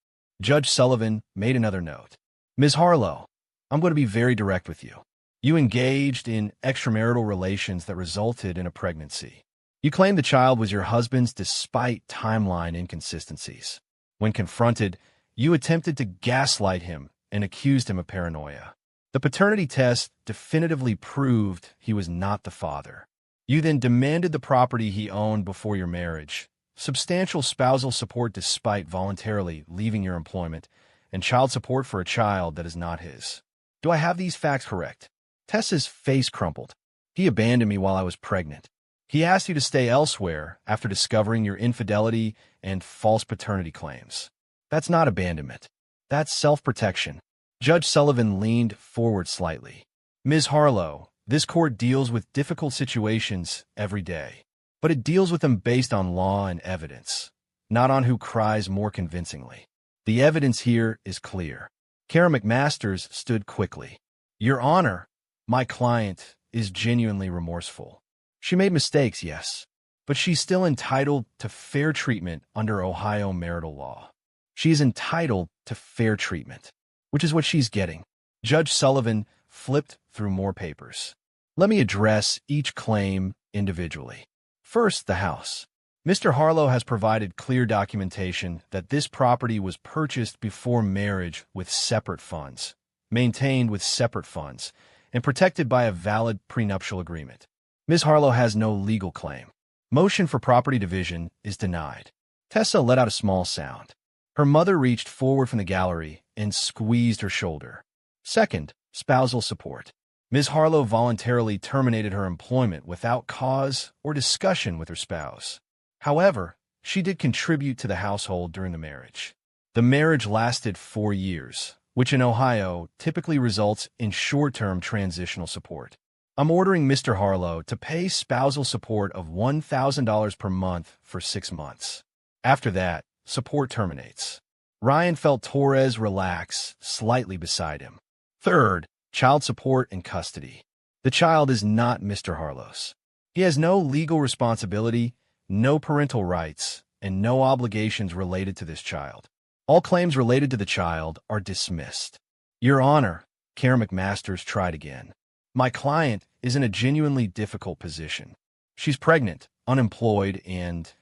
Judge Sullivan made another note. "Ms. Harlow, I'm going to be very direct with you. You engaged in extramarital relations that resulted in a pregnancy. You claimed the child was your husband's despite timeline inconsistencies. When confronted, you attempted to gaslight him and accused him of paranoia. The paternity test definitively proved he was not the father. You then demanded the property he owned before your marriage, substantial spousal support despite voluntarily leaving your employment, and child support for a child that is not his. Do I have these facts correct?" Tessa's face crumpled. "He abandoned me while I was pregnant. He asked you to stay elsewhere after discovering your infidelity and false paternity claims. That's not abandonment. That's self-protection." Judge Sullivan leaned forward slightly. "Ms. Harlow, this court deals with difficult situations every day, but it deals with them based on law and evidence, not on who cries more convincingly. The evidence here is clear." Kara McMasters stood quickly. "Your Honor, my client is genuinely remorseful. She made mistakes, yes, but she's still entitled to fair treatment under Ohio marital law. She is entitled to fair treatment, which is what she's getting." Judge Sullivan flipped through more papers. "Let me address each claim individually. First, the house. Mr. Harlow has provided clear documentation that this property was purchased before marriage with separate funds, maintained with separate funds, and protected by a valid prenuptial agreement. Ms. Harlow has no legal claim. Motion for property division is denied. Tessa let out a small sound. Her mother reached forward from the gallery and squeezed her shoulder. Second, spousal support. Ms. Harlow voluntarily terminated her employment without cause or discussion with her spouse. However, she did contribute to the household during the marriage. The marriage lasted 4 years, which in Ohio typically results in short-term transitional support. I'm ordering Mr. Harlow to pay spousal support of $1,000 per month for 6 months. After that, support terminates. Ryan felt Torres relax slightly beside him. Third, child support and custody. The child is not Mr. Harlow's. He has no legal responsibility, no parental rights, and no obligations related to this child. All claims related to the child are dismissed. Your Honor, Karen McMasters tried again. My client is in a genuinely difficult position. She's pregnant, unemployed, and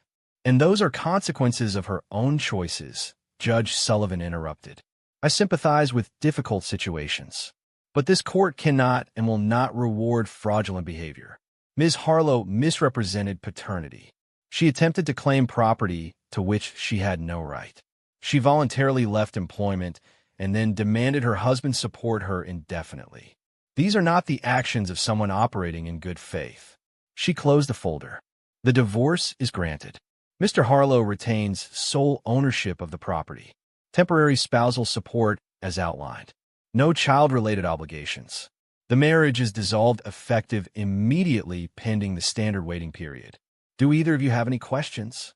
those are consequences of her own choices, Judge Sullivan interrupted. I sympathize with difficult situations, but this court cannot and will not reward fraudulent behavior. Ms. Harlow misrepresented paternity. She attempted to claim property to which she had no right. She voluntarily left employment and then demanded her husband support her indefinitely. These are not the actions of someone operating in good faith. She closed the folder. The divorce is granted. Mr. Harlow retains sole ownership of the property. Temporary spousal support as outlined. No child-related obligations. The marriage is dissolved effective immediately pending the standard waiting period. Do either of you have any questions?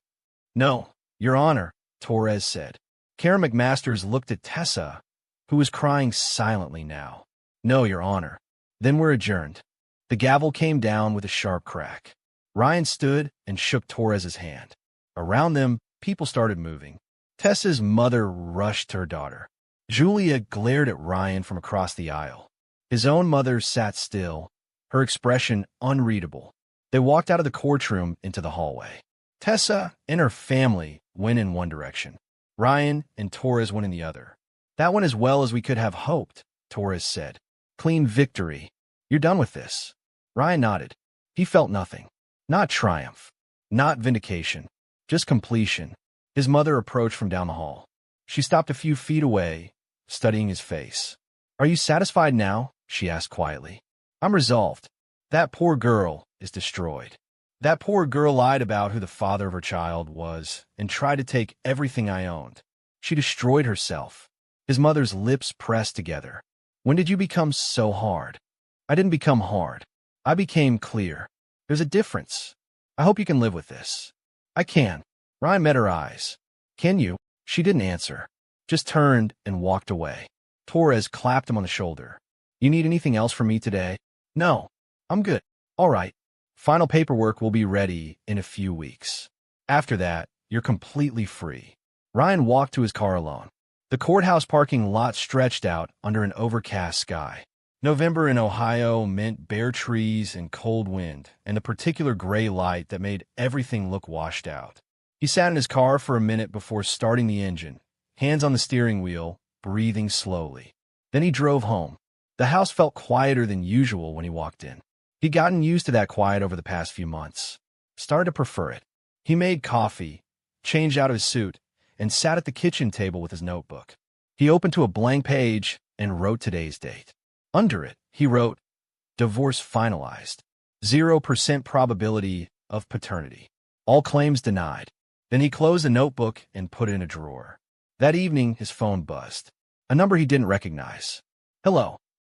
No, Your Honor, Torres said. Karen McMasters looked at Tessa, who was crying silently now. No, Your Honor. Then we're adjourned. The gavel came down with a sharp crack. Ryan stood and shook Torres's hand. Around them, people started moving. Tessa's mother rushed to her daughter. Julia glared at Ryan from across the aisle. His own mother sat still, her expression unreadable. They walked out of the courtroom into the hallway. Tessa and her family went in one direction. Ryan and Torres went in the other. That went as well as we could have hoped, Torres said. Clean victory. You're done with this. Ryan nodded. He felt nothing. Not triumph. Not vindication. Just completion. His mother approached from down the hall. She stopped a few feet away, studying his face. Are you satisfied now? She asked quietly. I'm resolved. That poor girl is destroyed. That poor girl lied about who the father of her child was and tried to take everything I owned. She destroyed herself. His mother's lips pressed together. When did you become so hard? I didn't become hard. I became clear. There's a difference. I hope you can live with this. I can. Ryan met her eyes. Can you? She didn't answer, just turned and walked away. Torres clapped him on the shoulder. You need anything else from me today? No, I'm good. All right. Final paperwork will be ready in a few weeks. After that, you're completely free. Ryan walked to his car alone. The courthouse parking lot stretched out under an overcast sky. November in Ohio meant bare trees and cold wind, and the particular gray light that made everything look washed out. He sat in his car for a minute before starting the engine, hands on the steering wheel, breathing slowly. Then he drove home. The house felt quieter than usual when he walked in. He'd gotten used to that quiet over the past few months. Started to prefer it. He made coffee, changed out of his suit, and sat at the kitchen table with his notebook. He opened to a blank page and wrote today's date. Under it, he wrote, Divorce finalized. 0% probability of paternity. All claims denied. Then he closed the notebook and put it in a drawer. That evening, his phone buzzed. A number he didn't recognize. Hello.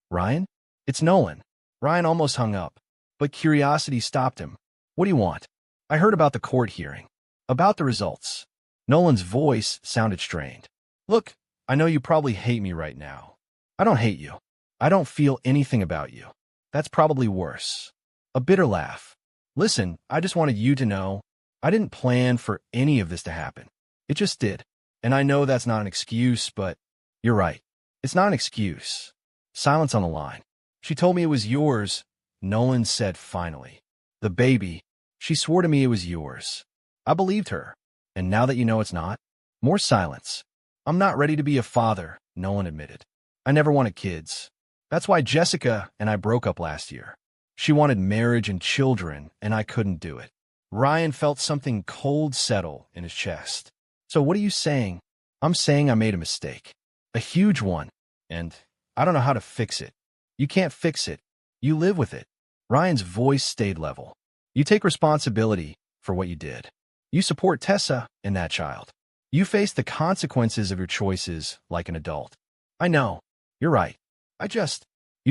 Ryan? It's Nolan. Ryan almost hung up, but curiosity stopped him. What do you want? I heard about the court hearing. About the results. Nolan's voice sounded strained. Look, I know you probably hate me right now. I don't hate you. I don't feel anything about you. That's probably worse. A bitter laugh. Listen, I just wanted you to know I didn't plan for any of this to happen. It just did. And I know that's not an excuse, but you're right. It's not an excuse. Silence on the line. She told me it was yours, Nolan said finally. The baby. She swore to me it was yours. I believed her. And now that you know it's not? More silence. I'm not ready to be a father, Nolan admitted. I never wanted kids. That's why Jessica and I broke up last year. She wanted marriage and children, and I couldn't do it. Ryan felt something cold settle in his chest. So what are you saying? I'm saying I made a mistake. A huge one. And I don't know how to fix it. You can't fix it. You live with it. Ryan's voice stayed level. You take responsibility for what you did. You support Tessa and that child. You face the consequences of your choices like an adult. I know. You're right. You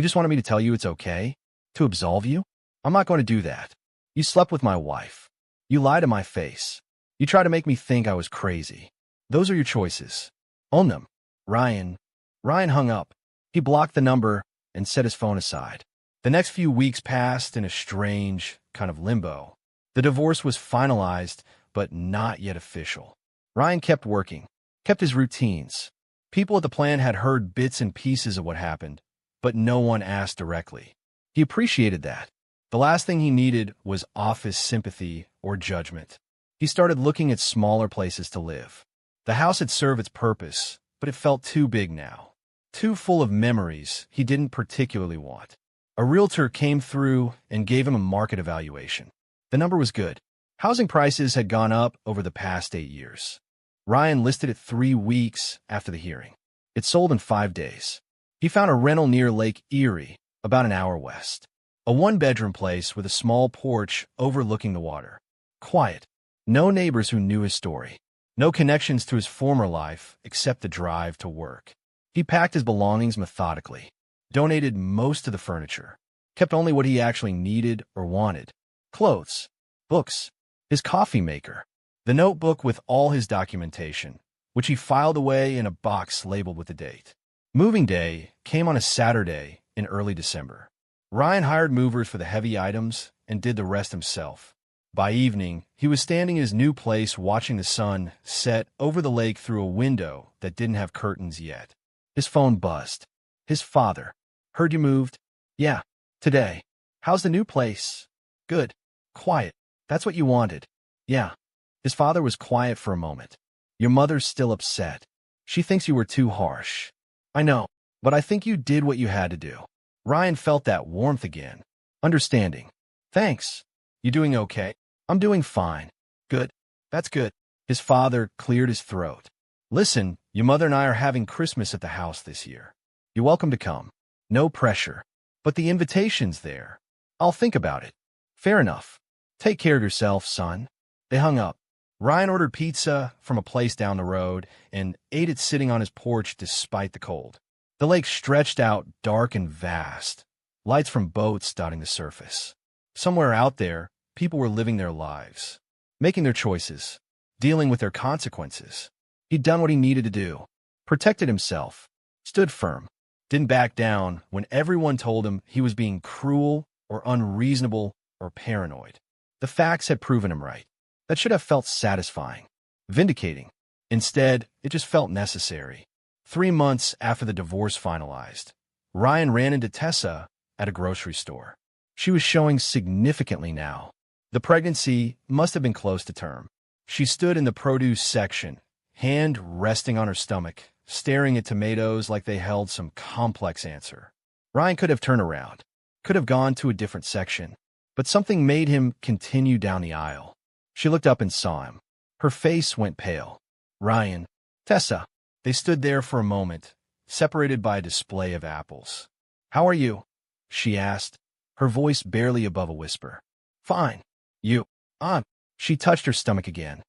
just wanted me to tell you it's okay? To absolve you? I'm not going to do that. You slept with my wife. You lied to my face. You tried to make me think I was crazy. Those are your choices. Own them. Ryan hung up. He blocked the number and set his phone aside. The next few weeks passed in a strange kind of limbo. The divorce was finalized, but not yet official. Ryan kept working, kept his routines. People at the plant had heard bits and pieces of what happened, but no one asked directly. He appreciated that. The last thing he needed was office sympathy or judgment. He started looking at smaller places to live. The house had served its purpose, but it felt too big now. Too full of memories he didn't particularly want. A realtor came through and gave him a market evaluation. The number was good. Housing prices had gone up over the past 8 years. Ryan listed it 3 weeks after the hearing. It sold in 5 days. He found a rental near Lake Erie, about an hour west. A one-bedroom place with a small porch overlooking the water. Quiet. No neighbors who knew his story. No connections to his former life except the drive to work. He packed his belongings methodically, donated most of the furniture, kept only what he actually needed or wanted. Clothes, books, his coffee maker, the notebook with all his documentation, which he filed away in a box labeled with the date. Moving day came on a Saturday in early December. Ryan hired movers for the heavy items and did the rest himself. By evening, he was standing in his new place watching the sun set over the lake through a window that didn't have curtains yet. His phone buzzed. His father. Heard you moved? Yeah, today. How's the new place? Good. Quiet. That's what you wanted. Yeah. His father was quiet for a moment. Your mother's still upset. She thinks you were too harsh. I know, but I think you did what you had to do. Ryan felt that warmth again. Understanding. Thanks. You doing okay? I'm doing fine. Good. That's good. His father cleared his throat. Listen, your mother and I are having Christmas at the house this year. You're welcome to come. No pressure. But the invitation's there. I'll think about it. Fair enough. Take care of yourself, son. They hung up. Ryan ordered pizza from a place down the road and ate it sitting on his porch despite the cold. The lake stretched out dark and vast, lights from boats dotting the surface. Somewhere out there, people were living their lives, making their choices, dealing with their consequences. He'd done what he needed to do, protected himself, stood firm, didn't back down when everyone told him he was being cruel or unreasonable or paranoid. The facts had proven him right. That should have felt satisfying, vindicating. Instead, it just felt necessary. 3 months after the divorce finalized, Ryan ran into Tessa at a grocery store. She was showing significantly now. The pregnancy must have been close to term. She stood in the produce section, hand resting on her stomach, staring at tomatoes like they held some complex answer. Ryan could have turned around, could have gone to a different section, but something made him continue down the aisle. She looked up and saw him. Her face went pale. Ryan, Tessa. They stood there for a moment, separated by a display of apples. How are you? She asked, her voice barely above a whisper. Fine. You? She touched her stomach again.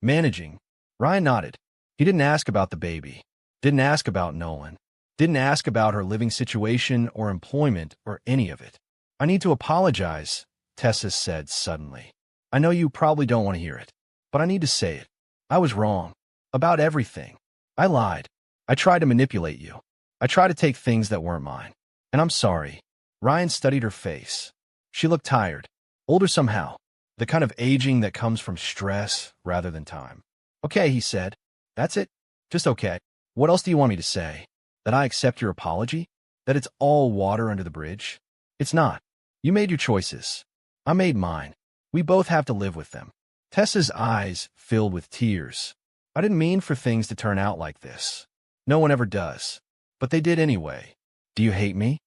Managing. Ryan nodded. He didn't ask about the baby. Didn't ask about Nolan. Didn't ask about her living situation or employment or any of it. I need to apologize, Tessa said suddenly. I know you probably don't want to hear it, but I need to say it. I was wrong. About everything. I lied. I tried to manipulate you. I tried to take things that weren't mine. And I'm sorry. Ryan studied her face. She looked tired. Older somehow. The kind of aging that comes from stress rather than time. Okay, he said. That's it? Just okay. What else do you want me to say? That I accept your apology? That it's all water under the bridge? It's not. You made your choices. I made mine. We both have to live with them. Tessa's eyes filled with tears. I didn't mean for things to turn out like this. No one ever does. But they did anyway. Do you hate me?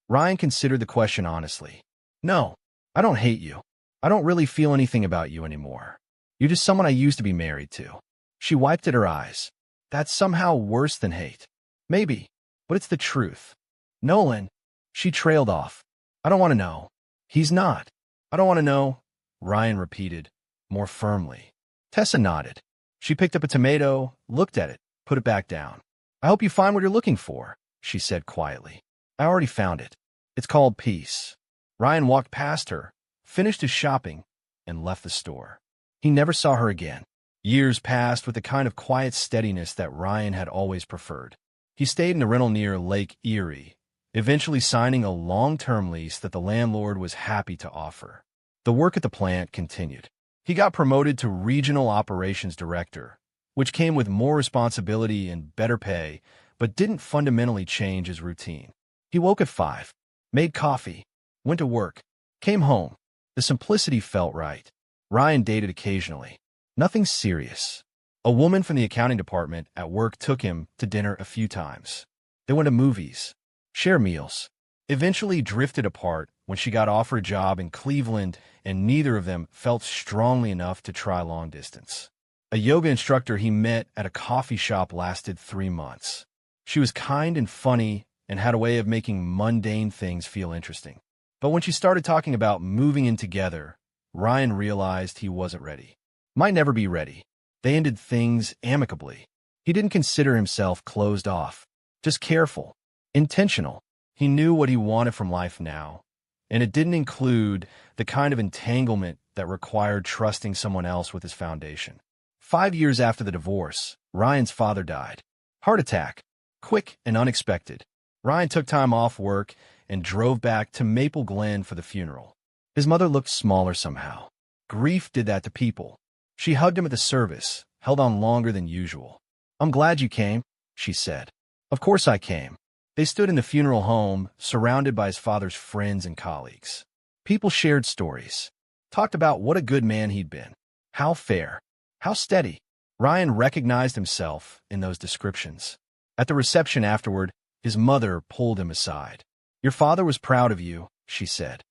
Ryan considered the question honestly. No, I don't hate you. I don't really feel anything about you anymore. You're just someone I used to be married to. She wiped at her eyes. That's somehow worse than hate. Maybe, but it's the truth. Nolan, she trailed off. I don't want to know. He's not. I don't want to know, Ryan repeated, more firmly. Tessa nodded. She picked up a tomato, looked at it, put it back down. I hope you find what you're looking for, she said quietly. I already found it. It's called peace. Ryan walked past her, finished his shopping, and left the store. He never saw her again. Years passed with the kind of quiet steadiness that Ryan had always preferred. He stayed in a rental near Lake Erie, eventually signing a long-term lease that the landlord was happy to offer. The work at the plant continued. He got promoted to regional operations director, which came with more responsibility and better pay, but didn't fundamentally change his routine. He woke at 5, made coffee, went to work, came home. The simplicity felt right. Ryan dated occasionally. Nothing serious. A woman from the accounting department at work took him to dinner a few times. They went to movies, shared meals, eventually drifted apart when she got offered a job in Cleveland and neither of them felt strongly enough to try long distance. A yoga instructor he met at a coffee shop lasted 3 months. She was kind and funny and had a way of making mundane things feel interesting. But when she started talking about moving in together, Ryan realized he wasn't ready. Might never be ready. They ended things amicably. He didn't consider himself closed off, just careful, intentional. He knew what he wanted from life now, and it didn't include the kind of entanglement that required trusting someone else with his foundation. 5 years after the divorce, Ryan's father died. Heart attack. Quick and unexpected. Ryan took time off work and drove back to Maple Glen for the funeral. His mother looked smaller somehow. Grief did that to people. She hugged him at the service, held on longer than usual. I'm glad you came, she said. Of course I came. They stood in the funeral home, surrounded by his father's friends and colleagues. People shared stories, talked about what a good man he'd been. How fair, how steady. Ryan recognized himself in those descriptions. At the reception afterward, his mother pulled him aside. Your father was proud of you, she said.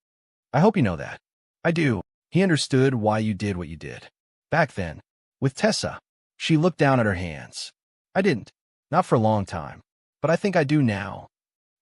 I hope you know that. I do. He understood why you did what you did. Back then, with Tessa, she looked down at her hands. I didn't. Not for a long time. But I think I do now.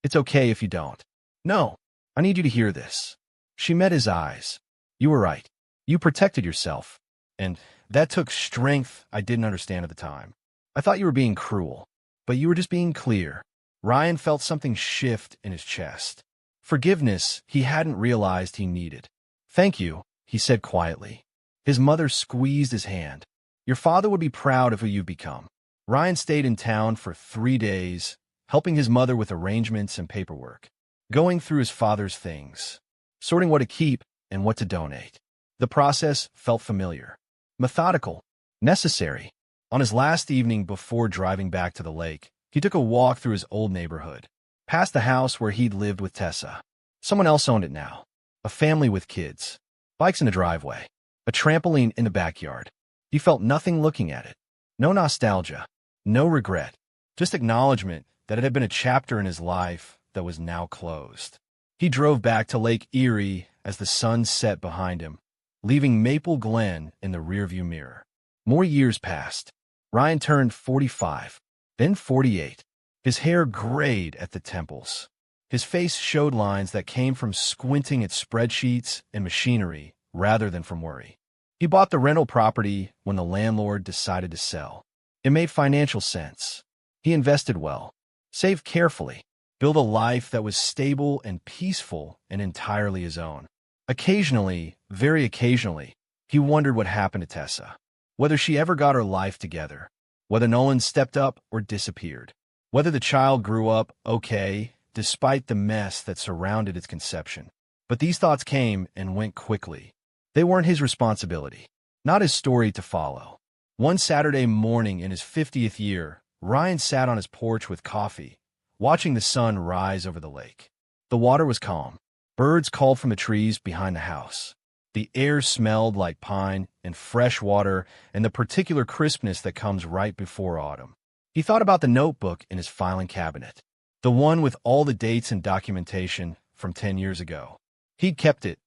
It's okay if you don't. No, I need you to hear this. She met his eyes. You were right. You protected yourself. And that took strength I didn't understand at the time. I thought you were being cruel. But you were just being clear. Ryan felt something shift in his chest. Forgiveness he hadn't realized he needed. Thank you, he said quietly. His mother squeezed his hand. Your father would be proud of who you've become. Ryan stayed in town for 3 days, helping his mother with arrangements and paperwork, going through his father's things, sorting what to keep and what to donate. The process felt familiar, methodical, necessary. On his last evening before driving back to the lake, he took a walk through his old neighborhood, past the house where he'd lived with Tessa. Someone else owned it now, a family with kids, bikes in the driveway, a trampoline in the backyard. He felt nothing looking at it. No nostalgia, no regret, just acknowledgement that it had been a chapter in his life that was now closed. He drove back to Lake Erie as the sun set behind him, leaving Maple Glen in the rearview mirror. More years passed. Ryan turned 45, then 48. His hair grayed at the temples. His face showed lines that came from squinting at spreadsheets and machinery rather than from worry. He bought the rental property when the landlord decided to sell. It made financial sense. He invested well, saved carefully, built a life that was stable and peaceful and entirely his own. Occasionally, very occasionally, he wondered what happened to Tessa, whether she ever got her life together, whether Nolan stepped up or disappeared, whether the child grew up okay despite the mess that surrounded its conception. But these thoughts came and went quickly. They weren't his responsibility, not his story to follow. One Saturday morning in his 50th year, Ryan sat on his porch with coffee, watching the sun rise over the lake. The water was calm. Birds called from the trees behind the house. The air smelled like pine and fresh water and the particular crispness that comes right before autumn. He thought about the notebook in his filing cabinet, the one with all the dates and documentation from 10 years ago. He'd kept it,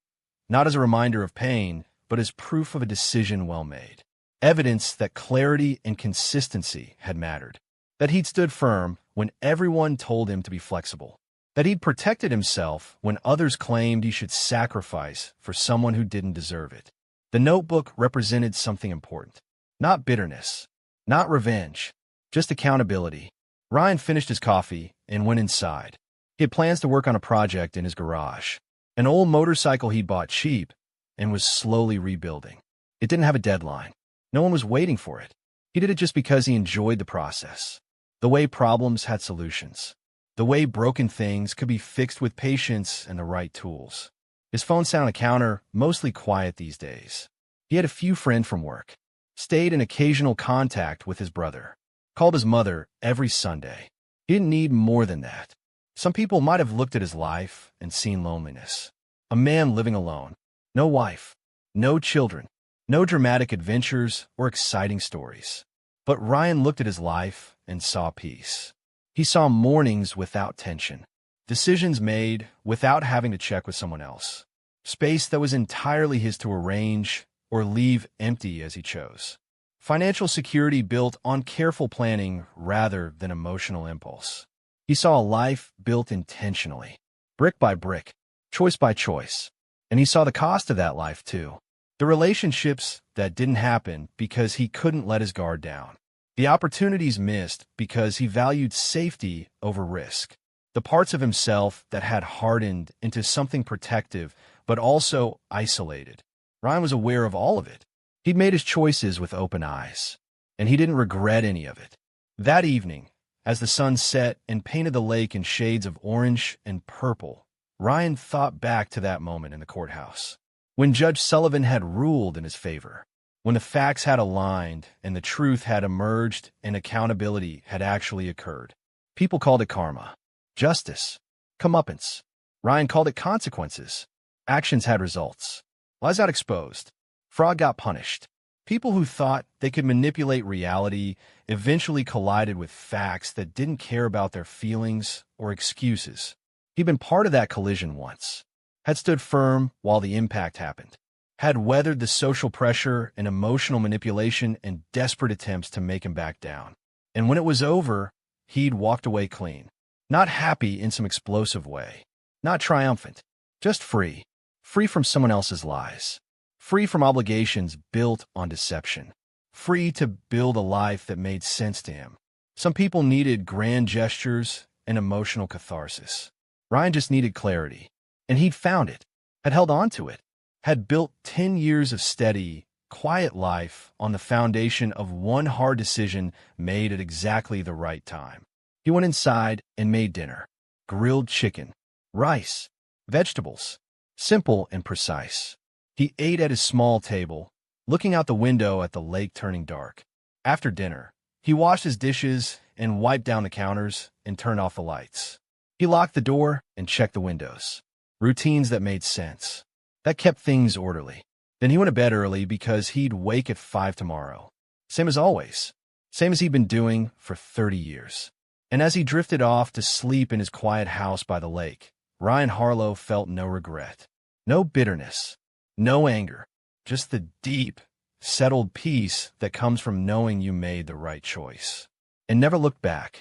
not as a reminder of pain, but as proof of a decision well made. Evidence that clarity and consistency had mattered. That he'd stood firm when everyone told him to be flexible. That he'd protected himself when others claimed he should sacrifice for someone who didn't deserve it. The notebook represented something important. Not bitterness, not revenge, just accountability. Ryan finished his coffee and went inside. He had plans to work on a project in his garage, an old motorcycle he'd bought cheap and was slowly rebuilding. It didn't have a deadline. No one was waiting for it. He did it just because he enjoyed the process. The way problems had solutions. The way broken things could be fixed with patience and the right tools. His phone sat on a counter, mostly quiet these days. He had a few friends from work, stayed in occasional contact with his brother, called his mother every Sunday. He didn't need more than that. Some people might have looked at his life and seen loneliness. A man living alone. No wife. No children. No dramatic adventures or exciting stories. But Ryan looked at his life and saw peace. He saw mornings without tension. Decisions made without having to check with someone else. Space that was entirely his to arrange or leave empty as he chose. Financial security built on careful planning rather than emotional impulse. He saw a life built intentionally, brick by brick, choice by choice. And he saw the cost of that life too. The relationships that didn't happen because he couldn't let his guard down. The opportunities missed because he valued safety over risk. The parts of himself that had hardened into something protective but also isolated. Ryan was aware of all of it. He'd made his choices with open eyes, and he didn't regret any of it. That evening, as the sun set and painted the lake in shades of orange and purple, Ryan thought back to that moment in the courthouse, when Judge Sullivan had ruled in his favor, when the facts had aligned and the truth had emerged and accountability had actually occurred. People called it karma, justice, comeuppance. Ryan called it consequences. Actions had results. Lies got exposed. Fraud got punished. People who thought they could manipulate reality eventually collided with facts that didn't care about their feelings or excuses. He'd been part of that collision once, had stood firm while the impact happened, had weathered the social pressure and emotional manipulation and desperate attempts to make him back down. And when it was over, he'd walked away clean. Not happy in some explosive way. Not triumphant. Just free. Free from someone else's lies. Free from obligations built on deception. Free to build a life that made sense to him. Some people needed grand gestures and emotional catharsis. Ryan just needed clarity. And he'd found it. Had held on to it. Had built 10 years of steady, quiet life on the foundation of one hard decision made at exactly the right time. He went inside and made dinner. Grilled chicken, rice, vegetables. Simple and precise. He ate at his small table, looking out the window at the lake turning dark. After dinner, he washed his dishes and wiped down the counters and turned off the lights. He locked the door and checked the windows. Routines that made sense. That kept things orderly. Then he went to bed early because he'd wake at 5 tomorrow. Same as always. Same as he'd been doing for 30 years. And as he drifted off to sleep in his quiet house by the lake, Ryan Harlow felt no regret. No bitterness. No anger. Just the deep, settled peace that comes from knowing you made the right choice. And never looked back.